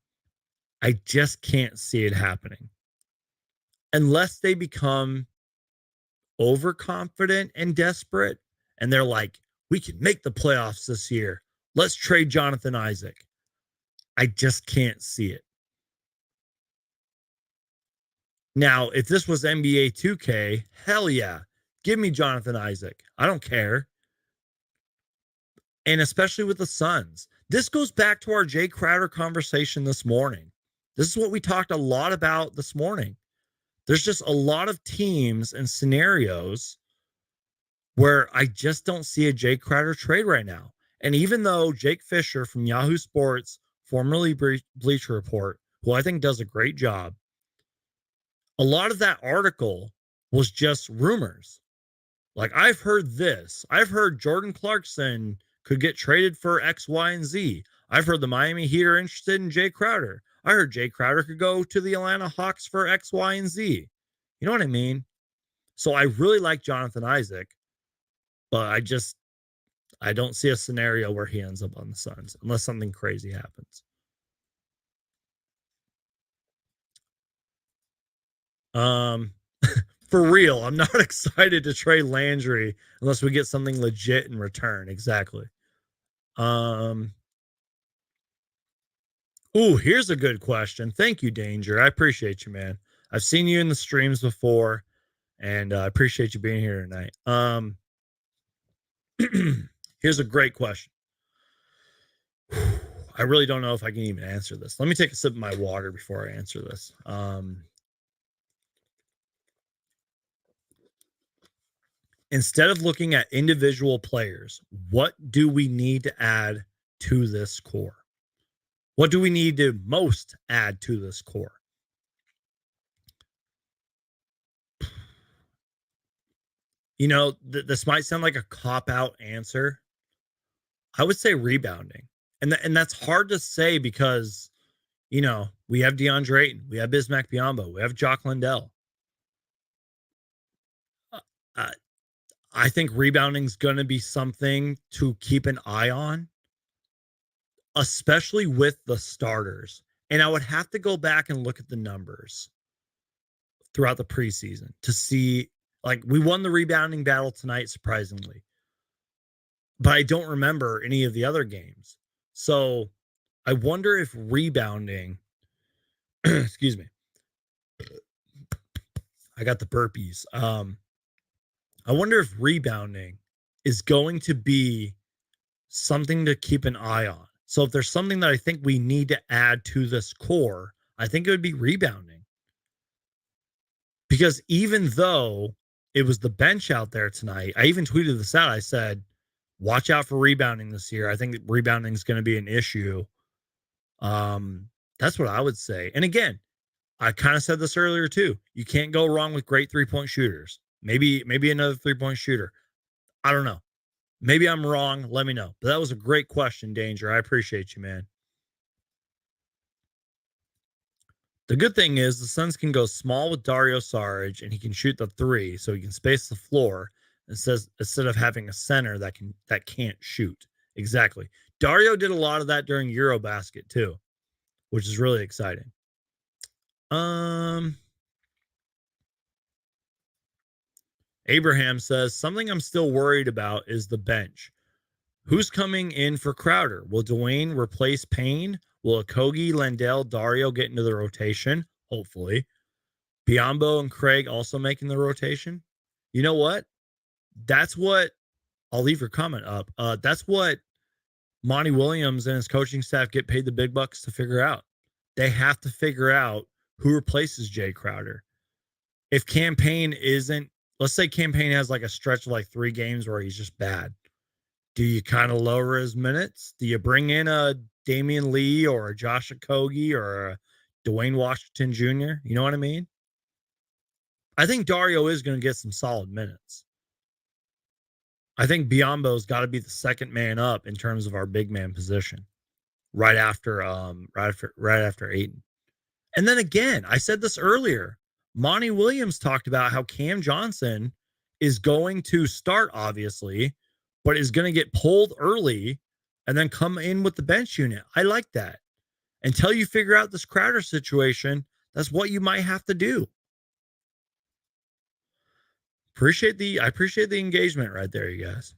I just can't see it happening. Unless they become overconfident and desperate, and they're like, we can make the playoffs this year. Let's trade Jonathan Isaac. I just can't see it. Now, if this was NBA 2K, hell yeah. Give me Jonathan Isaac. I don't care. And especially with the Suns. This goes back to our Jay Crowder conversation this morning. This is what we talked a lot about this morning. There's just a lot of teams and scenarios where I just don't see a Jay Crowder trade right now. And even though Jake Fisher from Yahoo Sports, formerly Bleacher Report, who I think does a great job, a lot of that article was just rumors. Like, I've heard this. I've heard Jordan Clarkson could get traded for X, Y, and Z. I've heard the Miami Heat are interested in Jay Crowder. I heard Jay Crowder could go to the Atlanta Hawks for X, Y, and Z. You know what I mean? So I really like Jonathan Isaac, but I don't see a scenario where he ends up on the Suns unless something crazy happens. For real, I'm not excited to trade Landry unless we get something legit in return. Exactly. Ooh, here's a good question. Thank you, Danger. I appreciate you, man. I've seen you in the streams before, and I appreciate you being here tonight. Here's a great question. I really don't know if I can even answer this. Let me take a sip of my water before I answer this. Instead of looking at individual players, what do we need to add to this core? What do we need to most add to this core? This might sound like a cop-out answer. I would say rebounding. And that's hard to say because, we have DeAndre Ayton, we have Bismack Biyombo, we have Jock Landale. I think rebounding is going to be something to keep an eye on, especially with the starters. And I would have to go back and look at the numbers throughout the preseason to see, like, we won the rebounding battle tonight, surprisingly. But I don't remember any of the other games. So I wonder if rebounding, excuse me, I got the burpees. I wonder if rebounding is going to be something to keep an eye on. So if there's something that I think we need to add to this core, I think it would be rebounding. Because even though it was the bench out there tonight, I even tweeted this out. I said, watch out for rebounding this year. I think rebounding is going to be an issue. That's what I would say. And again, I kind of said this earlier too. You can't go wrong with great 3-point shooters. Maybe another 3-point shooter. I don't know. Maybe I'm wrong. Let me know. But that was a great question, Danger. I appreciate you, man. The good thing is the Suns can go small with Dario Saric, and he can shoot the 3, so he can space the floor instead of having a center that can't shoot. Exactly. Dario did a lot of that during Eurobasket too, which is really exciting. Abraham says, something I'm still worried about is the bench. Who's coming in for Crowder? Will Dwayne replace Payne? Will Okogie, Landell, Dario get into the rotation? Hopefully. Biombo and Craig also making the rotation? You know what? That's what I'll leave your comment up. That's what Monty Williams and his coaching staff get paid the big bucks to figure out. They have to figure out who replaces Jay Crowder. If Campaign isn't, let's say Campaign has like a stretch of like 3 games where he's just bad. Do you kind of lower his minutes? Do you bring in a Damian Lee or a Josh Okogie or a Dwayne Washington Jr.? You know what I mean? I think Dario is going to get some solid minutes. I think Biombo's got to be the second man up in terms of our big man position, right after Ayton. And then again, I said this earlier. Monty Williams talked about how Cam Johnson is going to start, obviously, but is going to get pulled early and then come in with the bench unit. I like that. Until you figure out this Crowder situation, that's what you might have to do. I appreciate the engagement right there, you guys.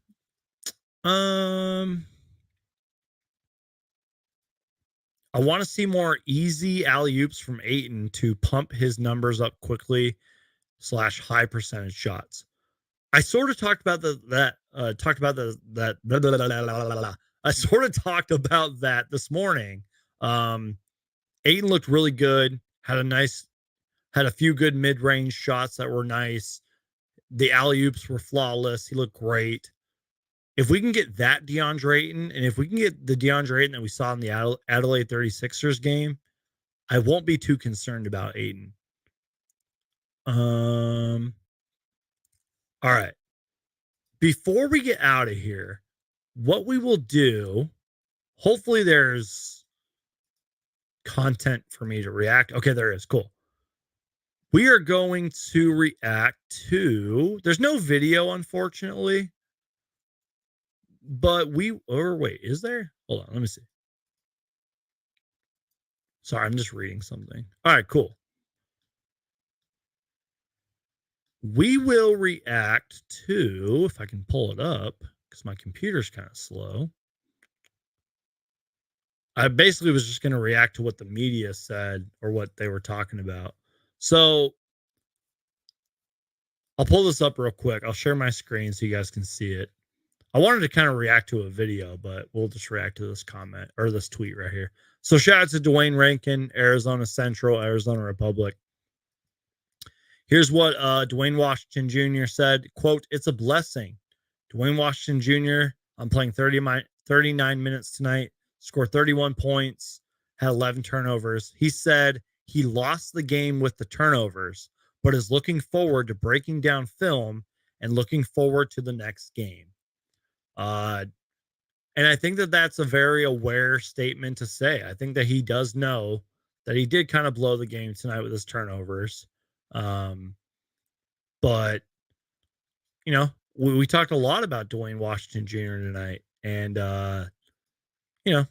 I want to see more easy alley-oops from Ayton to pump his numbers up quickly / high percentage shots. I sort of talked about I sort of talked about that this morning. Ayton looked really good, had a few good mid-range shots that were nice. The alley-oops were flawless. He looked great. If we can get that DeAndre Ayton, and if we can get the DeAndre Ayton that we saw in the Adelaide 36ers game, I won't be too concerned about Ayton. All right. Before we get out of here, what we will do, hopefully there's content for me to react. Okay, there is. Cool. We are going to react to, there's no video, unfortunately. But wait, is there? Hold on, let me see. Sorry, I'm just reading something. All right, cool. We will react to, if I can pull it up, because my computer's kind of slow. I basically was just going to react to what the media said or what they were talking about. So I'll pull this up real quick. I'll share my screen so you guys can see it. I wanted to kind of react to a video, but we'll just react to this comment or this tweet right here. So shout out to Dwayne Rankin, Arizona Central, Arizona Republic. Here's what Dwayne Washington Jr. said, quote, "It's a blessing. Dwayne Washington Jr., I'm playing 39 minutes tonight, scored 31 points, had 11 turnovers. He said he lost the game with the turnovers, but is looking forward to breaking down film and looking forward to the next game." And I think that that's a very aware statement to say. I think that he does know that he did kind of blow the game tonight with his turnovers. But, you know, we talked a lot about Dwayne Washington Jr. tonight. And, you know,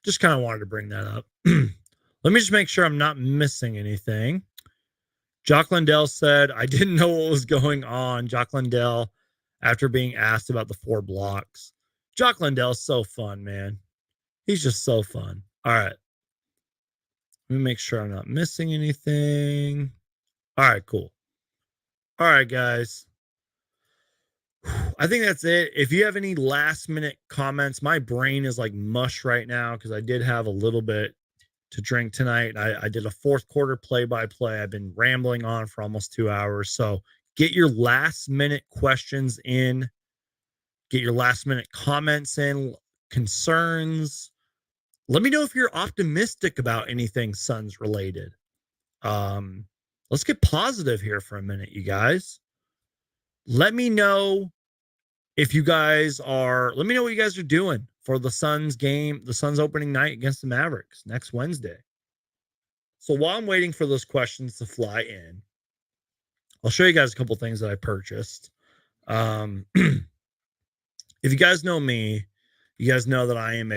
just kind of wanted to bring that up. Let me just make sure I'm not missing anything. Jock Lindell said, "I didn't know what was going on." Jock Lindell, after being asked about the 4 blocks. Jock Lindell's so fun, man. He's just so fun. All right. Let me make sure I'm not missing anything. All right, cool. All right, guys. I think that's it. If you have any last minute comments, my brain is like mush right now because I did have a little bit to drink tonight. I did a 4th quarter play-by-play. I've been rambling on for almost 2 hours. So get your last minute questions in. Get your last minute comments in, concerns. Let me know if you're optimistic about anything Suns related. Let's get positive here for a minute, you guys. Let me know if you guys are, let me know what you guys are doing for the Suns game, the Suns opening night against the Mavericks next Wednesday. So while I'm waiting for those questions to fly in, I'll show you guys a couple things that I purchased. If you guys know me, you guys know that I am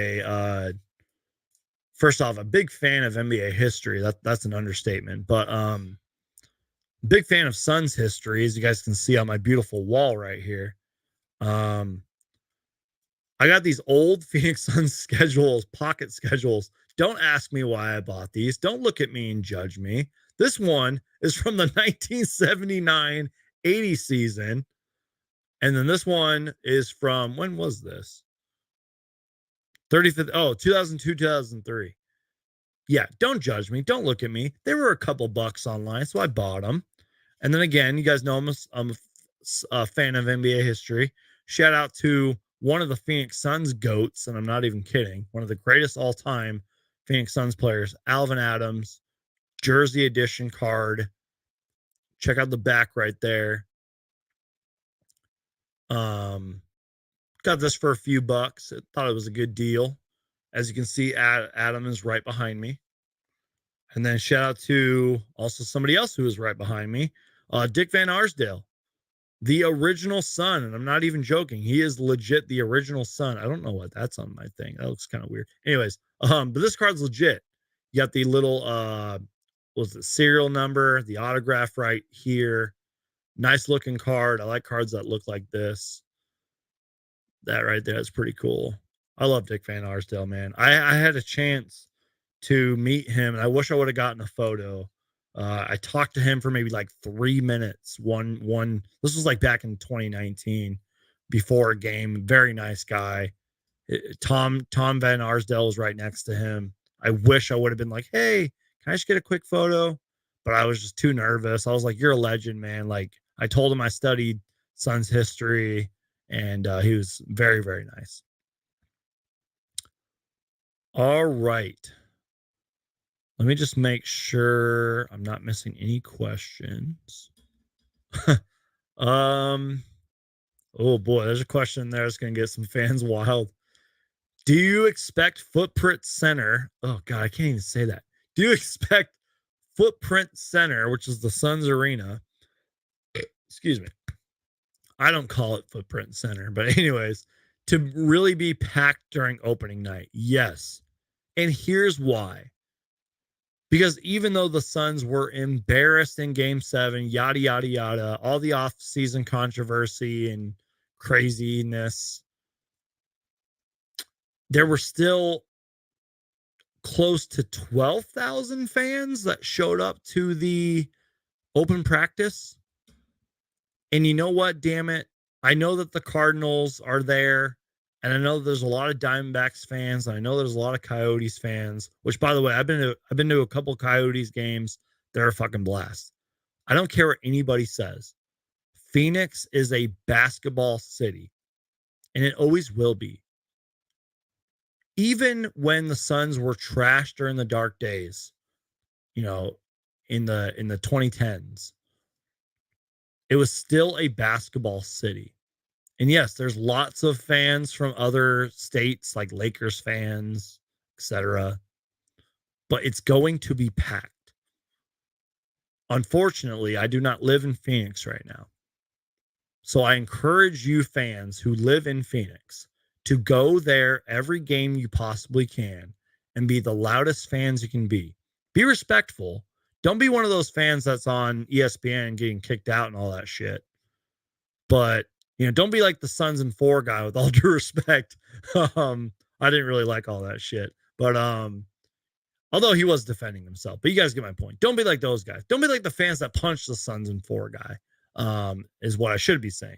first off, a big fan of NBA history. That's an understatement, but big fan of Suns history, as you guys can see on my beautiful wall right here. I got these old Phoenix Suns schedules, pocket schedules. Don't ask me why I bought these. Don't look at me and judge me. This one is from the 1979-80 season. And then this one is from, when was this? 35th, 2002, 2003. Yeah, don't judge me. Don't look at me. They were a couple bucks online, so I bought them. And then again, you guys know I'm a fan of NBA history. Shout out to one of the Phoenix Suns GOATs, and I'm not even kidding, one of the greatest all-time Phoenix Suns players, Alvin Adams, jersey edition card. Check out the back right there. Got this for a few bucks. I thought it was a good deal. As you can see, Adam is right behind me. And then shout out to also somebody else who is right behind me, Dick Van Arsdale, the original Sun. And I'm not even joking. He is legit the original Sun. I don't know what that's on my thing. That looks kind of weird. Anyways, but this card's legit. You got the little, was the serial number, the autograph right here. Nice looking card. I like cards that look like this. That right there is pretty cool. I love Dick Van Arsdale, man. I had a chance to meet him, and I wish I would have gotten a photo. I talked to him for maybe like 3 minutes. This was like back in 2019 before a game. Very nice guy. Tom Van Arsdale was right next to him. I wish I would have been like, hey, can I just get a quick photo? But I was just too nervous. I was like, you're a legend, man. Like, I told him I studied Suns history, and he was very, very nice. All right. Let me just make sure I'm not missing any questions. Oh boy, there's a question there that's going to get some fans wild. Do you expect Footprint Center? Oh God, I can't even say that. Do you expect Footprint Center, which is the Suns arena? Excuse me. I don't call it Footprint Center, but anyways, to really be packed during opening night? Yes. And here's why. Because even though the Suns were embarrassed in Game 7, yada, yada, yada, all the off-season controversy and craziness, there were still close to 12,000 fans that showed up to the open practice. And you know what, damn it? I know that the Cardinals are there. And I know there's a lot of Diamondbacks fans. And I know there's a lot of Coyotes fans, which, by the way, I've been to a couple Coyotes games. They're a fucking blast. I don't care what anybody says. Phoenix is a basketball city, and it always will be. Even when the Suns were trashed during the dark days, you know, in the 2010s, it was still a basketball city. And yes, there's lots of fans from other states, like Lakers fans, etc. But it's going to be packed. Unfortunately, I do not live in Phoenix right now. So I encourage you fans who live in Phoenix to go there every game you possibly can and be the loudest fans you can be. Be respectful. Don't be one of those fans that's on ESPN getting kicked out and all that shit. But don't be like the Suns and 4 guy, with all due respect. I didn't really like all that shit. But although he was defending himself. But you guys get my point. Don't be like those guys. Don't be like the fans that punched the Suns and 4 guy, is what I should be saying.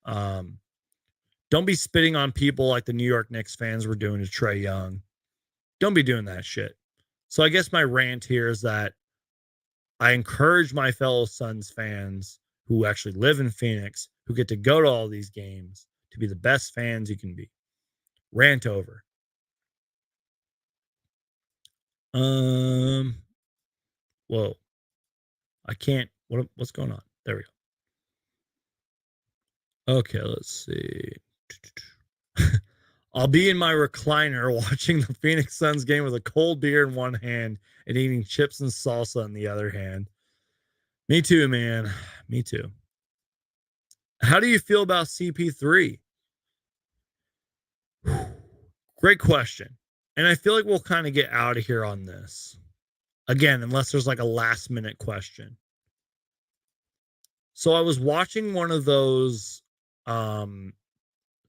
Don't be spitting on people like the New York Knicks fans were doing to Trae Young. Don't be doing that shit. So I guess my rant here is that I encourage my fellow Suns fans who actually live in Phoenix, who get to go to all these games, to be the best fans you can be. Rant over. Whoa. I can't. What's going on? There we go. Okay, let's see. I'll be in my recliner watching the Phoenix Suns game with a cold beer in one hand and eating chips and salsa in the other hand. Me too, man. Me too. How do you feel about CP3? Great question. And I feel like we'll kind of get out of here on this. Again, unless there's like a last minute question. So I was watching one of those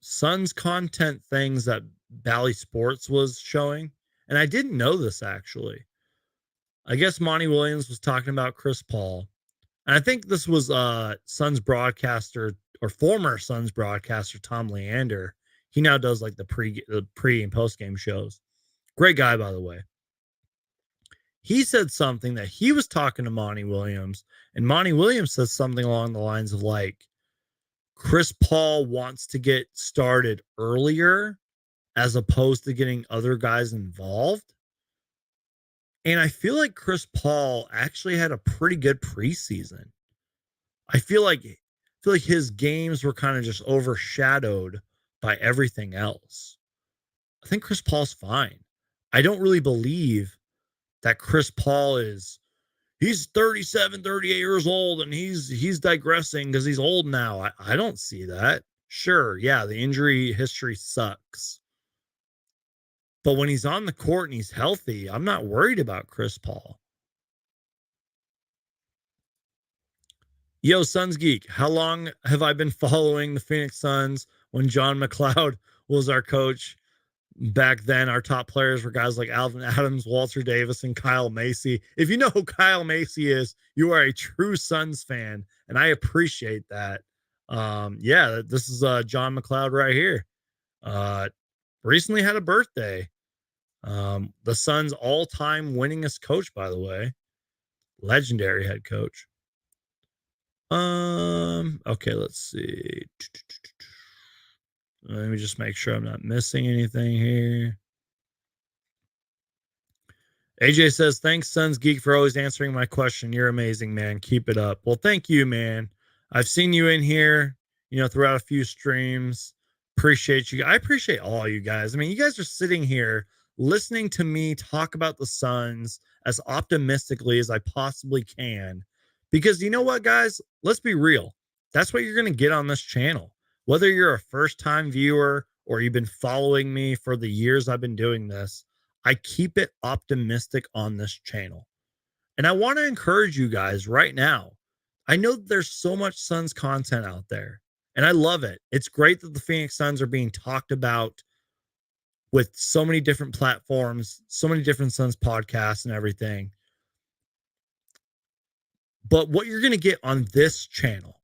Suns content things that Bally Sports was showing. And I didn't know this actually. I guess Monty Williams was talking about Chris Paul. And I think this was Suns broadcaster or former Suns broadcaster Tom Leander. He now does like the pre and post game shows. Great guy, by the way. He said something that he was talking to Monty Williams, and Monty Williams says something along the lines of like, Chris Paul wants to get started earlier as opposed to getting other guys involved. And I feel like Chris Paul actually had a pretty good preseason. I feel like his games were kind of just overshadowed by everything else. I think Chris Paul's fine. I don't really believe that Chris Paul he's 37, 38 years old and he's digressing because he's old now. I don't see that. Sure, yeah, the injury history sucks. But when he's on the court and he's healthy, I'm not worried about Chris Paul. Yo, Suns Geek, how long have I been following the Phoenix Suns when John McLeod was our coach? Back then, our top players were guys like Alvin Adams, Walter Davis, and Kyle Macy. If you know who Kyle Macy is, you are a true Suns fan, and I appreciate that. Yeah, this is John McLeod right here. Recently had a birthday. The Suns' all-time winningest coach, by the way. Legendary head coach. Okay, let's see. Let me just make sure I'm not missing anything here. AJ says, thanks, Suns Geek, for always answering my question. You're amazing, man. Keep it up. Well, thank you, man. I've seen you in here, throughout a few streams. Appreciate you. I appreciate all you guys. I mean, you guys are sitting here listening to me talk about the Suns as optimistically as I possibly can. Because you know what, guys? Let's be real. That's what you're going to get on this channel. Whether you're a first-time viewer or you've been following me for the years I've been doing this, I keep it optimistic on this channel. And I want to encourage you guys right now. I know that there's so much Suns content out there, and I love it. It's great that the Phoenix Suns are being talked about with so many different platforms, so many different Suns podcasts and everything. But what you're going to get on this channel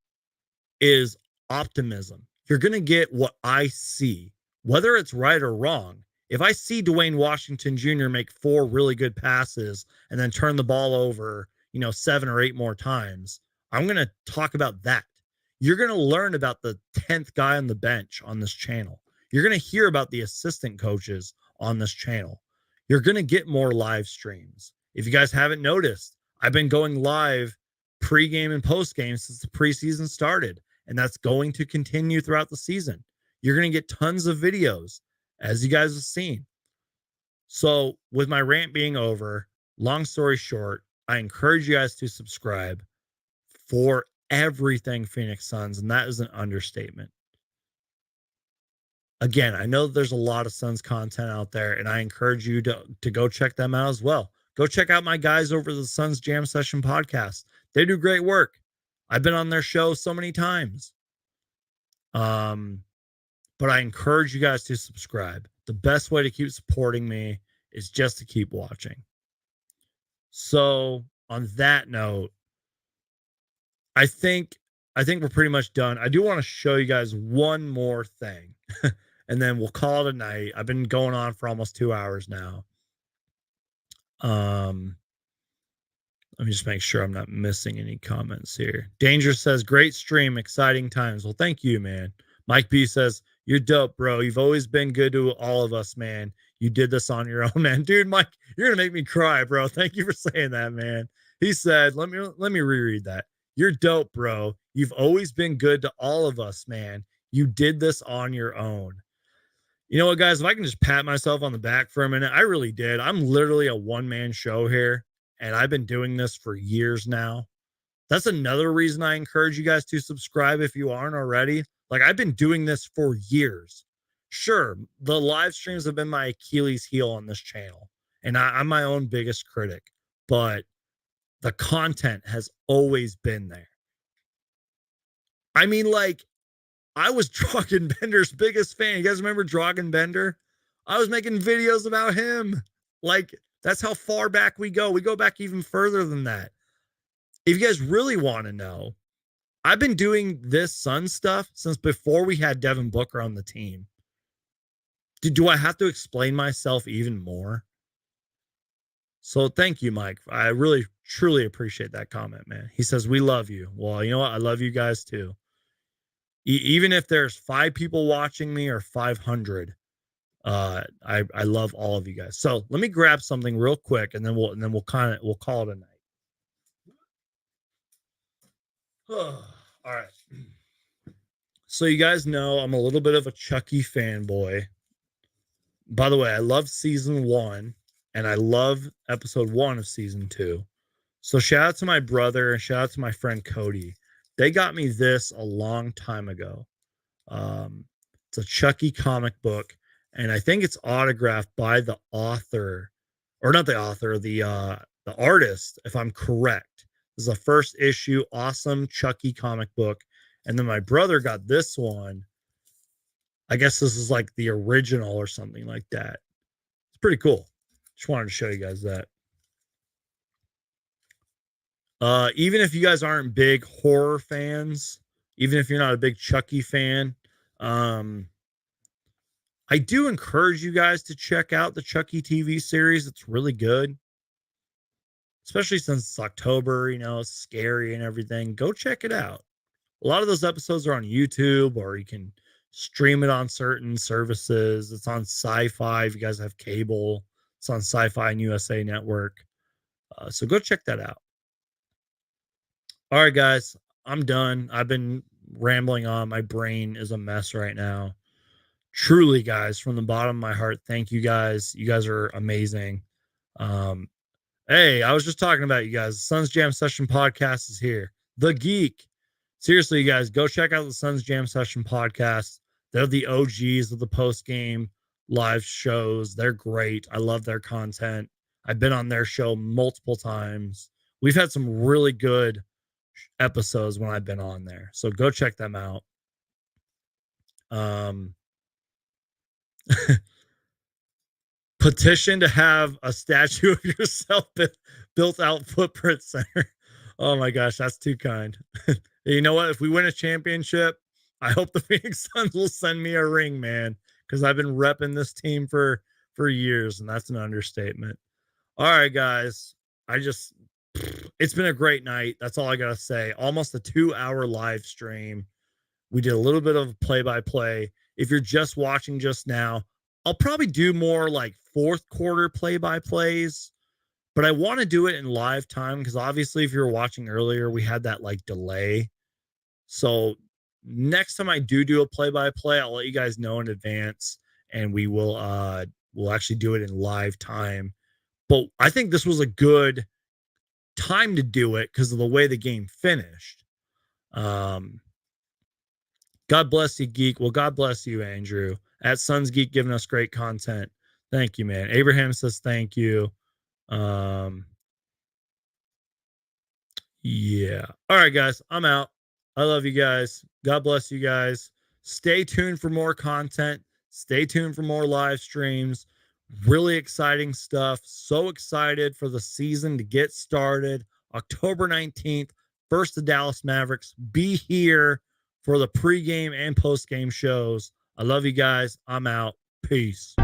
is optimism. You're going to get what I see, whether it's right or wrong. If I see Dwayne Washington Jr. make 4 really good passes and then turn the ball over, 7 or 8 more times, I'm going to talk about that. You're going to learn about the 10th guy on the bench on this channel. You're going to hear about the assistant coaches on this channel. You're going to get more live streams. If you guys haven't noticed, I've been going live pregame and postgame since the preseason started, and that's going to continue throughout the season. You're going to get tons of videos, as you guys have seen. So with my rant being over, long story short, I encourage you guys to subscribe for everything Phoenix Suns, and that is an understatement. Again, I know there's a lot of Suns content out there, and I encourage you to go check them out as well. Go check out my guys over the Suns Jam Session podcast. They do great work. I've been on their show so many times. But I encourage you guys to subscribe. The best way to keep supporting me is just to keep watching. So on that note, I think we're pretty much done. I do want to show you guys one more thing, and then we'll call it a night. I've been going on for almost 2 hours now. Let me just make sure I'm not missing any comments here. Danger says, great stream, exciting times. Well, thank you, man. Mike B says, you're dope, bro. You've always been good to all of us, man. You did this on your own, man. Dude, Mike, you're going to make me cry, bro. Thank you for saying that, man. He said, let me reread that. You're dope, bro. You've always been good to all of us, man. You did this on your own. You know what, guys? If I can just pat myself on the back for a minute, I really did. I'm literally a one-man show here, and I've been doing this for years now. That's another reason I encourage you guys to subscribe if you aren't already. Like, I've been doing this for years. Sure, the live streams have been my Achilles heel on this channel, and I'm my own biggest critic, but the content has always been there. I mean, like, I was Dragon Bender's biggest fan. You guys remember Dragon Bender? I was making videos about him. Like, that's how far back we go. We go back even further than that. If you guys really want to know, I've been doing this Suns stuff since before we had Devin Booker on the team. Do I have to explain myself even more? So thank you, Mike. I really, truly appreciate that comment, man. He says, we love you. Well, you know what? I love you guys too. Even if there's 5 people watching me or 500, I love all of you guys. So let me grab something real quick, and then we'll call it a night. All right. So you guys know I'm a little bit of a Chucky fanboy. By the way, I love season 1 and I love episode 1 of season 2. So shout out to my brother and shout out to my friend Cody. They got me this a long time ago. It's a Chucky comic book, and I think it's autographed by the author, or not the author, the artist, if I'm correct. This is a first issue, awesome Chucky comic book. And then my brother got this one. I guess this is like the original or something like that. It's pretty cool. Just wanted to show you guys that. Even if you guys aren't big horror fans, even if you're not a big Chucky fan, I do encourage you guys to check out the Chucky TV series. It's really good. Especially since it's October, you know, it's scary and everything. Go check it out. A lot of those episodes are on YouTube, or you can stream it on certain services. It's on Sci-Fi if you guys have cable. It's on Sci-Fi and USA Network. So go check that out. All right, guys, I'm done. I've been rambling on. My brain is a mess right now. Truly, guys, from the bottom of my heart, thank you guys. You guys are amazing. Hey, I was just talking about you guys. The Suns Jam Session podcast is here. The Geek. Seriously, you guys, go check out the Suns Jam Session podcast. They're the OGs of the post-game live shows. They're great. I love their content. I've been on their show multiple times. We've had some really good episodes when I've been on there. So go check them out. Petition to have a statue of yourself built out footprint center. Oh my gosh, that's too kind. You know what? If we win a championship, I hope the Phoenix Suns will send me a ring, man, because I've been repping this team for years, and that's an understatement. All right, guys. It's been a great night. That's all I got to say. Almost a 2-hour live stream. We did a little bit of play-by-play. If you're just watching just now, I'll probably do more like fourth quarter play-by-plays, but I want to do it in live time because obviously if you were watching earlier, we had that like delay. So next time I do a play-by-play, I'll let you guys know in advance, and we'll actually do it in live time. But I think this was a good time to do it because of the way the game finished. God bless you, Geek. Well, God bless you, Andrew. At Suns Geek, giving us great content. Thank you, man. Abraham says thank you. Yeah. All right, guys. I'm out. I love you guys. God bless you guys. Stay tuned for more content. Stay tuned for more live streams. Really exciting stuff. So excited for the season to get started. October 19th, first the Dallas Mavericks. Be here for the pregame and postgame shows. I love you guys. I'm out. Peace.